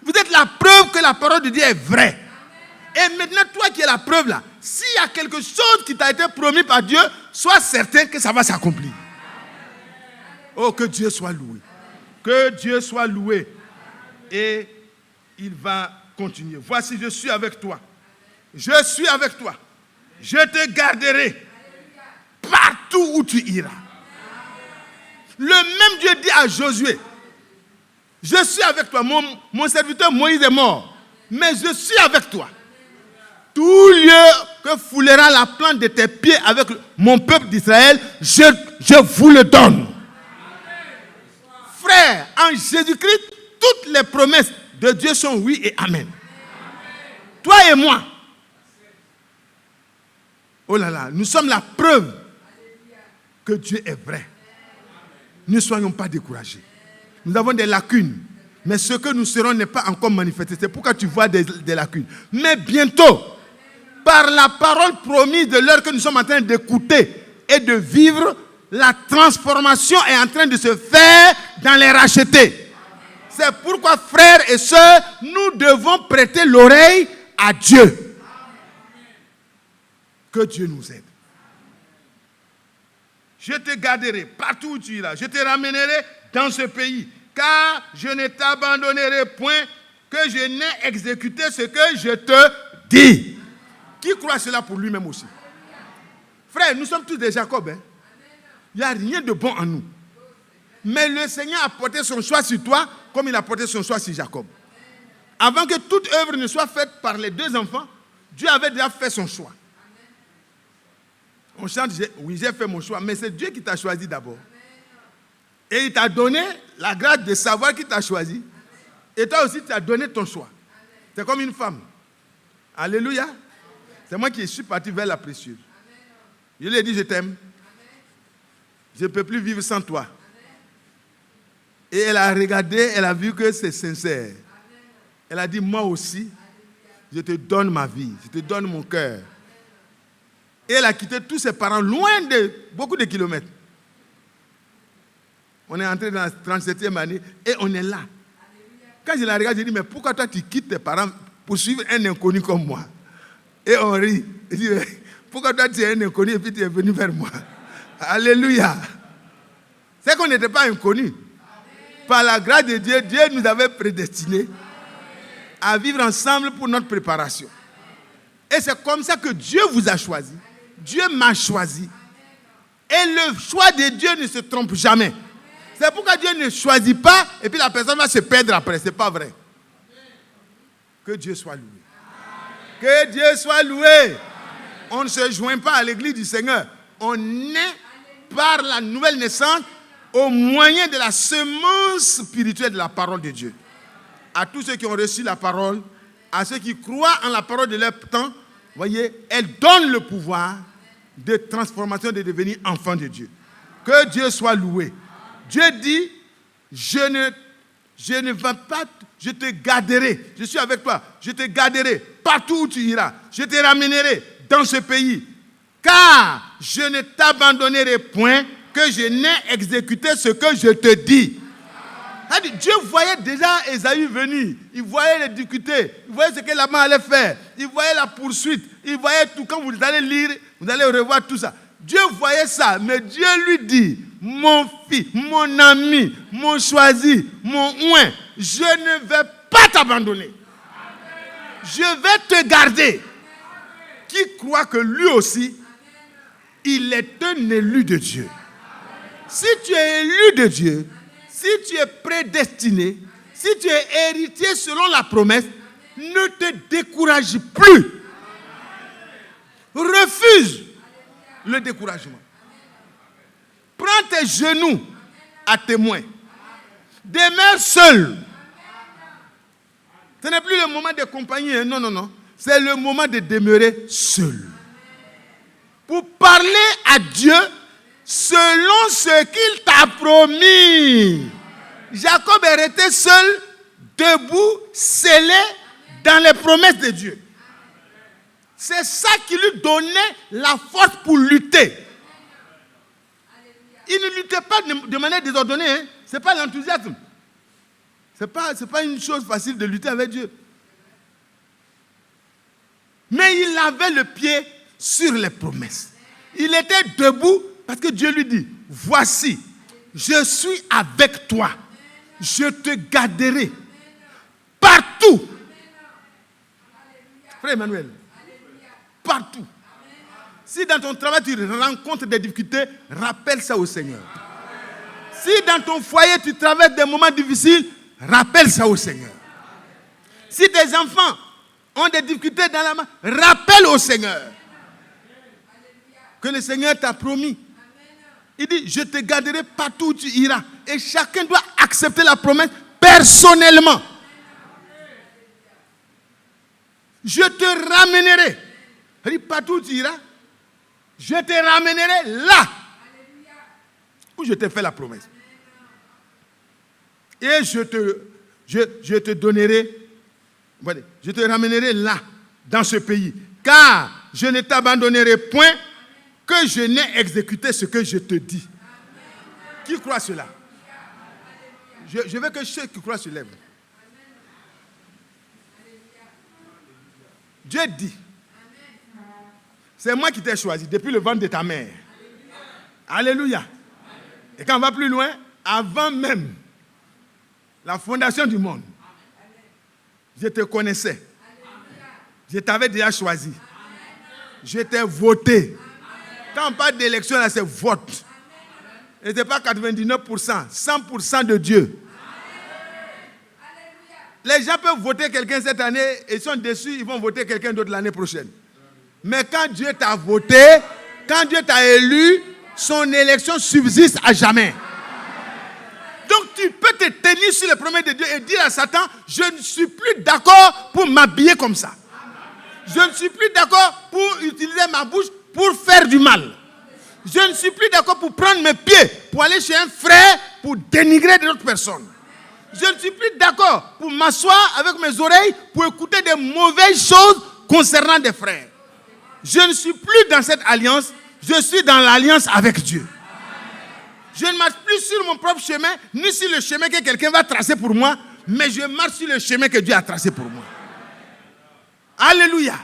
Vous êtes la preuve que la parole de Dieu est vraie. Et maintenant, toi qui es la preuve là, s'il y a quelque chose qui t'a été promis par Dieu, sois certain que ça va s'accomplir. Oh, que Dieu soit loué. Que Dieu soit loué. Et il va continuer. Voici, je suis avec toi. Je suis avec toi. Je te garderai partout où tu iras. Le même Dieu dit à Josué, je suis avec toi. Mon serviteur Moïse est mort, mais je suis avec toi. Tout lieu que foulera la plante de tes pieds avec mon peuple d'Israël, je vous le donne. Frère, en Jésus-Christ, toutes les promesses de Dieu sont oui et amen. Toi et moi. Oh là là, nous sommes la preuve que Dieu est vrai. Ne soyons pas découragés. Nous avons des lacunes, mais ce que nous serons n'est pas encore manifesté. C'est pourquoi tu vois des lacunes. Mais bientôt, par la parole promise de l'heure que nous sommes en train d'écouter et de vivre, la transformation est en train de se faire dans les rachetés. C'est pourquoi, frères et sœurs, nous devons prêter l'oreille à Dieu. Que Dieu nous aide. Je te garderai partout où tu iras. Je te ramènerai dans ce pays. Car je ne t'abandonnerai point que je n'ai exécuté ce que je te dis. Qui croit cela pour lui-même aussi? Frère, nous sommes tous des Jacob. Hein? Il n'y a rien de bon en nous. Mais le Seigneur a porté son choix sur toi comme il a porté son choix sur Jacob. Avant que toute œuvre ne soit faite par les deux enfants, Dieu avait déjà fait son choix. On chante, oui, j'ai fait mon choix, mais c'est Dieu qui t'a choisi d'abord. Et il t'a donné la grâce de savoir qu'il t'a choisi. Et toi aussi, tu as donné ton choix. C'est comme une femme. Alléluia. C'est moi qui suis parti vers la précieuse. Je lui ai dit, je t'aime. Je ne peux plus vivre sans toi. Et elle a regardé, elle a vu que c'est sincère. Elle a dit, moi aussi, je te donne ma vie, je te donne mon cœur. Et elle a quitté tous ses parents loin de beaucoup de kilomètres. On est entré dans la 37e année et on est là. Quand je la regarde, je dis, mais pourquoi toi tu quittes tes parents pour suivre un inconnu comme moi? Et on rit. Je dis, pourquoi toi tu es un inconnu et puis tu es venu vers moi? Alléluia. C'est qu'on n'était pas inconnus. Par la grâce de Dieu, Dieu nous avait prédestinés à vivre ensemble pour notre préparation. Et c'est comme ça que Dieu vous a choisi. Dieu m'a choisi. Et le choix de Dieu ne se trompe jamais. C'est pourquoi Dieu ne choisit pas et puis la personne va se perdre après. Ce n'est pas vrai. Que Dieu soit loué. Que Dieu soit loué. On ne se joint pas à l'église du Seigneur. On est par la nouvelle naissance au moyen de la semence spirituelle de la parole de Dieu. À tous ceux qui ont reçu la parole, à ceux qui croient en la parole de leur temps, voyez, elle donne le pouvoir de transformation, de devenir enfant de Dieu. Que Dieu soit loué. Dieu dit, je ne vais pas, je te garderai, je suis avec toi, je te garderai partout où tu iras, je te ramènerai dans ce pays, car je ne t'abandonnerai point que je n'ai exécuté ce que je te dis. Dieu voyait déjà Ésaü venir. Il voyait les difficultés. Il voyait ce que Laban allait faire. Il voyait la poursuite. Il voyait tout. Quand vous allez lire, vous allez revoir tout ça. Dieu voyait ça. Mais Dieu lui dit, mon fils, mon ami, mon choisi, mon oint, je ne vais pas t'abandonner. Je vais te garder. Qui croit que lui aussi, il est un élu de Dieu. Si tu es élu de Dieu, si tu es prédestiné, si tu es héritier selon la promesse, ne te décourage plus. Refuse le découragement. Prends tes genoux à témoin. Demeure seul. Ce n'est plus le moment de compagnie. Non, non, non. C'est le moment de demeurer seul. Pour parler à Dieu selon ce qu'il t'a promis. Jacob est resté seul, debout, scellé dans les promesses de Dieu. C'est ça qui lui donnait la force pour lutter. Il ne luttait pas de manière désordonnée. Hein. Ce n'est pas l'enthousiasme. Ce n'est pas une chose facile de lutter avec Dieu. Mais il avait le pied sur les promesses. Il était debout parce que Dieu lui dit, voici, je suis avec toi. Je te garderai partout. Frère Emmanuel, partout. Si dans ton travail tu rencontres des difficultés, rappelle ça au Seigneur. Si dans ton foyer tu traverses des moments difficiles, rappelle ça au Seigneur. Si tes enfants ont des difficultés dans la main, rappelle au Seigneur que le Seigneur t'a promis. Il dit, je te garderai partout où tu iras. Et chacun doit accepter la promesse personnellement. Je te ramènerai. Il dit, partout où tu iras, je te ramènerai là où je t'ai fait la promesse. Et je te donnerai, je te ramènerai là, dans ce pays. Car je ne t'abandonnerai point que je n'ai exécuté ce que je te dis. Qui croit cela? Je veux que ceux qui croient se lèvent. Dieu dit, c'est moi qui t'ai choisi depuis le ventre de ta mère. Alléluia. Et quand on va plus loin, avant même la fondation du monde, je te connaissais. Je t'avais déjà choisi. Je t'ai voté. Quand on parle d'élection, là, c'est vote. Et ce n'est pas 99%, 100% de Dieu. Les gens peuvent voter quelqu'un cette année et sont déçus, ils vont voter quelqu'un d'autre l'année prochaine. Mais quand Dieu t'a voté, quand Dieu t'a élu, son élection subsiste à jamais. Donc tu peux te tenir sur les promesses de Dieu et dire à Satan, je ne suis plus d'accord pour m'habiller comme ça. Je ne suis plus d'accord pour utiliser ma bouche pour faire du mal. Je ne suis plus d'accord pour prendre mes pieds, pour aller chez un frère, pour dénigrer d'autres personnes. Je ne suis plus d'accord pour m'asseoir avec mes oreilles, pour écouter des mauvaises choses concernant des frères. Je ne suis plus dans cette alliance, je suis dans l'alliance avec Dieu. Je ne marche plus sur mon propre chemin, ni sur le chemin que quelqu'un va tracer pour moi, mais je marche sur le chemin que Dieu a tracé pour moi. Alléluia.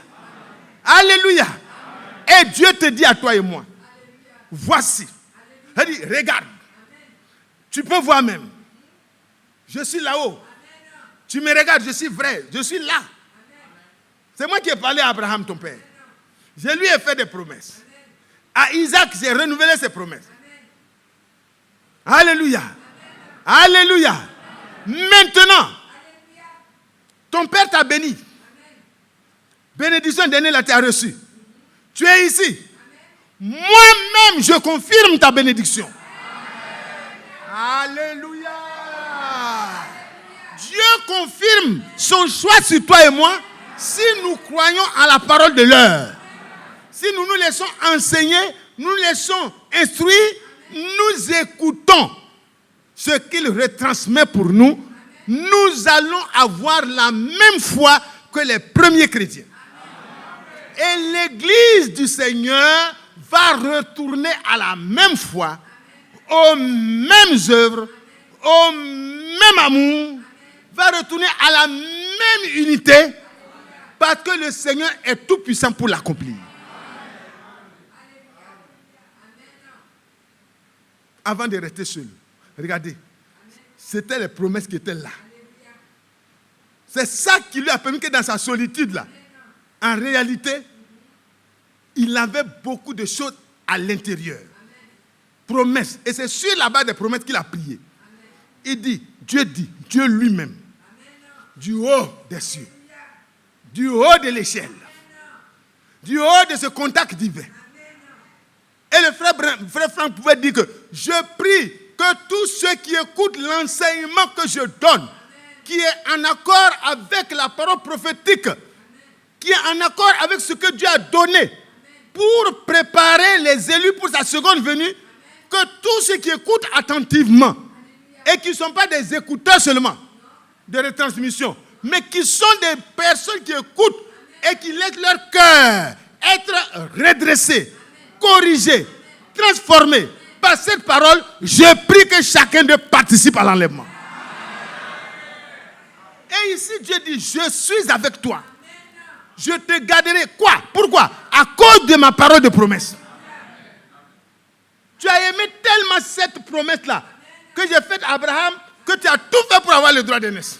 Alléluia. Et Dieu te dit à toi et moi, voici. Il dit, regarde. Tu peux voir même. Je suis là-haut. Tu me regardes, je suis vrai. Je suis là. C'est moi qui ai parlé à Abraham, ton père. Je lui ai fait des promesses. À Isaac, j'ai renouvelé ses promesses. Alléluia. Alléluia. Maintenant, ton père t'a béni. Bénédiction dernière, là, tu as reçu. Tu es ici. Moi-même, je confirme ta bénédiction. Alléluia. Dieu confirme son choix sur toi et moi si nous croyons à la parole de l'heure. Si nous nous laissons enseigner, nous nous laissons instruire, nous écoutons ce qu'il retransmet pour nous, nous allons avoir la même foi que les premiers chrétiens. Et l'Église du Seigneur va retourner à la même foi, aux mêmes œuvres, au même amour, va retourner à la même unité, parce que le Seigneur est tout puissant pour l'accomplir. Avant de rester seul, regardez, c'était les promesses qui étaient là. C'est ça qui lui a permis que dans sa solitude là, en réalité, il avait beaucoup de choses à l'intérieur. Promesses. Et c'est sur la base des promesses qu'il a prié. Il dit, Dieu lui-même, du haut des cieux, du haut de l'échelle, du haut de ce contact divin. Et le frère Franck pouvait dire que je prie que tous ceux qui écoutent l'enseignement que je donne, qui est en accord avec la parole prophétique, qui est en accord avec ce que Dieu a donné pour préparer les élus pour sa seconde venue, que tous ceux qui écoutent attentivement et qui ne sont pas des écouteurs seulement de retransmission, mais qui sont des personnes qui écoutent et qui laissent leur cœur être redressé, corrigé, transformé par cette parole, je prie que chacun d'eux participe à l'enlèvement. Et ici, Dieu dit, je suis avec toi. Je te garderai. Quoi? Pourquoi? À cause de ma parole de promesse. Tu as aimé tellement cette promesse-là que j'ai faite à Abraham que tu as tout fait pour avoir le droit de naître.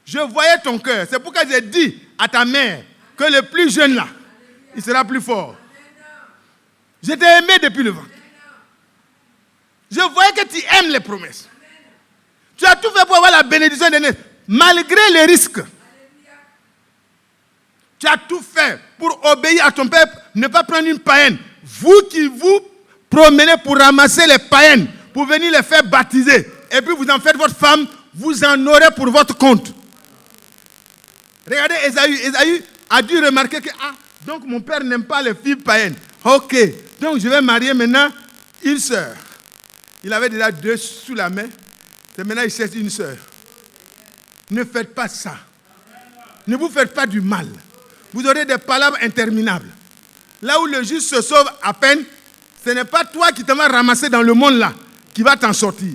Je voyais ton cœur. C'est pourquoi j'ai dit à ta mère que le plus jeune là, il sera plus fort. Je t'ai aimé depuis le ventre. Je voyais que tu aimes les promesses. Tu as tout fait pour avoir la bénédiction de naître, malgré les risques. Tu as tout fait pour obéir à ton père, ne pas prendre une païenne. Vous qui vous promenez pour ramasser les païennes, pour venir les faire baptiser, et puis vous en faites votre femme, vous en aurez pour votre compte. Regardez Ésaü. Ésaü a dû remarquer que, donc mon père n'aime pas les filles païennes. Ok, donc je vais marier maintenant une sœur. Il avait déjà 2 sous la main, et maintenant il cherche une sœur. Ne faites pas ça. Ne vous faites pas du mal. Vous aurez des palabres interminables. Là où le juste se sauve à peine, ce n'est pas toi qui te vas ramasser dans le monde là, qui va t'en sortir.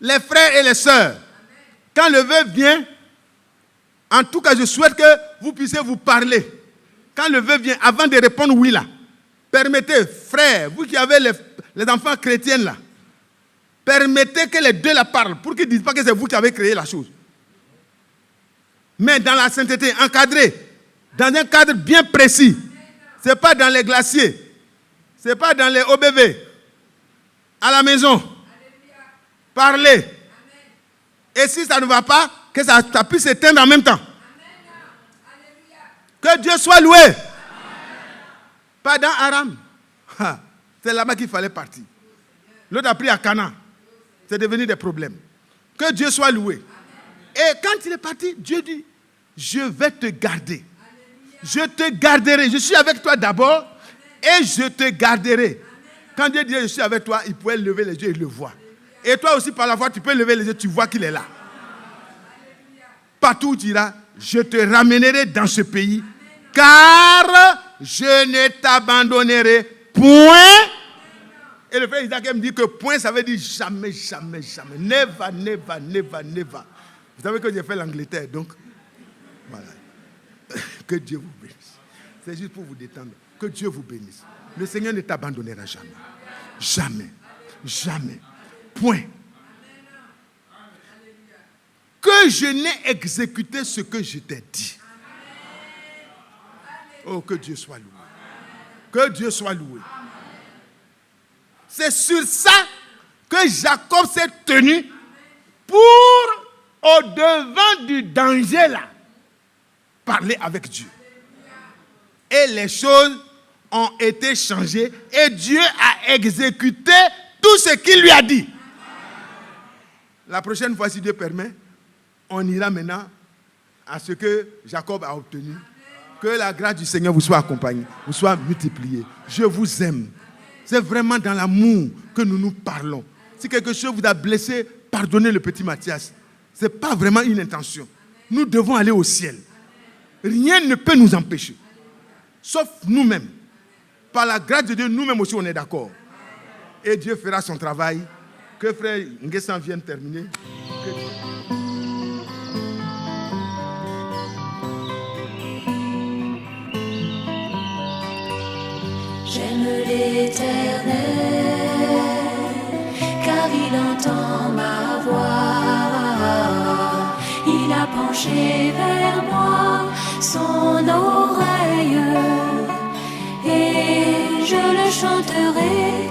Les frères et les sœurs, quand le vœu vient, en tout cas je souhaite que vous puissiez vous parler. Quand le vœu vient, avant de répondre oui là, permettez, frères, vous qui avez les enfants chrétiens là, permettez que les deux la parlent, pour qu'ils ne disent pas que c'est vous qui avez créé la chose. Mais dans la sainteté, encadré, dans un cadre bien précis. Ce n'est pas dans les glaciers, ce n'est pas dans les OBV. À la maison, parlez. Et si ça ne va pas, que ça puisse s'éteindre en même temps. Que Dieu soit loué. Pas dans Aram. C'est là-bas qu'il fallait partir. L'autre a pris à Cana. C'est devenu des problèmes. Que Dieu soit loué. Et quand il est parti, Dieu dit, je vais te garder. Je te garderai. Je suis avec toi d'abord et je te garderai. Quand Dieu dit je suis avec toi, il pouvait lever les yeux et il le voit. Et toi aussi par la foi, tu peux lever les yeux, tu vois qu'il est là. Partout où tu iras, je te ramènerai dans ce pays, car je ne t'abandonnerai point. Et le frère Isaac me dit que point, ça veut dire jamais, jamais, jamais. Never, never, never, never. Vous savez que j'ai fait l'Angleterre, donc voilà. Que Dieu vous bénisse. C'est juste pour vous détendre. Que Dieu vous bénisse. Le Seigneur ne t'abandonnera jamais. Jamais. Jamais. Point. Que je n'ai exécuté ce que je t'ai dit. Oh, que Dieu soit loué. Que Dieu soit loué. C'est sur ça que Jacob s'est tenu pour, au-devant du danger là, parler avec Dieu. Et les choses ont été changées et Dieu a exécuté tout ce qu'il lui a dit. La prochaine fois, si Dieu permet, on ira maintenant à ce que Jacob a obtenu. Que la grâce du Seigneur vous soit accompagnée, vous soit multipliée. Je vous aime. C'est vraiment dans l'amour que nous nous parlons. Si quelque chose vous a blessé, pardonnez le petit Mathias. Ce n'est pas vraiment une intention. Nous devons aller au ciel. Rien ne peut nous empêcher. Sauf nous-mêmes. Par la grâce de Dieu, nous-mêmes aussi, on est d'accord. Et Dieu fera son travail Que frère Nguessan vienne terminer. J'aime l'Éternel, car il entend ma voix. Il a penché vers moi son oreille, et je le chanterai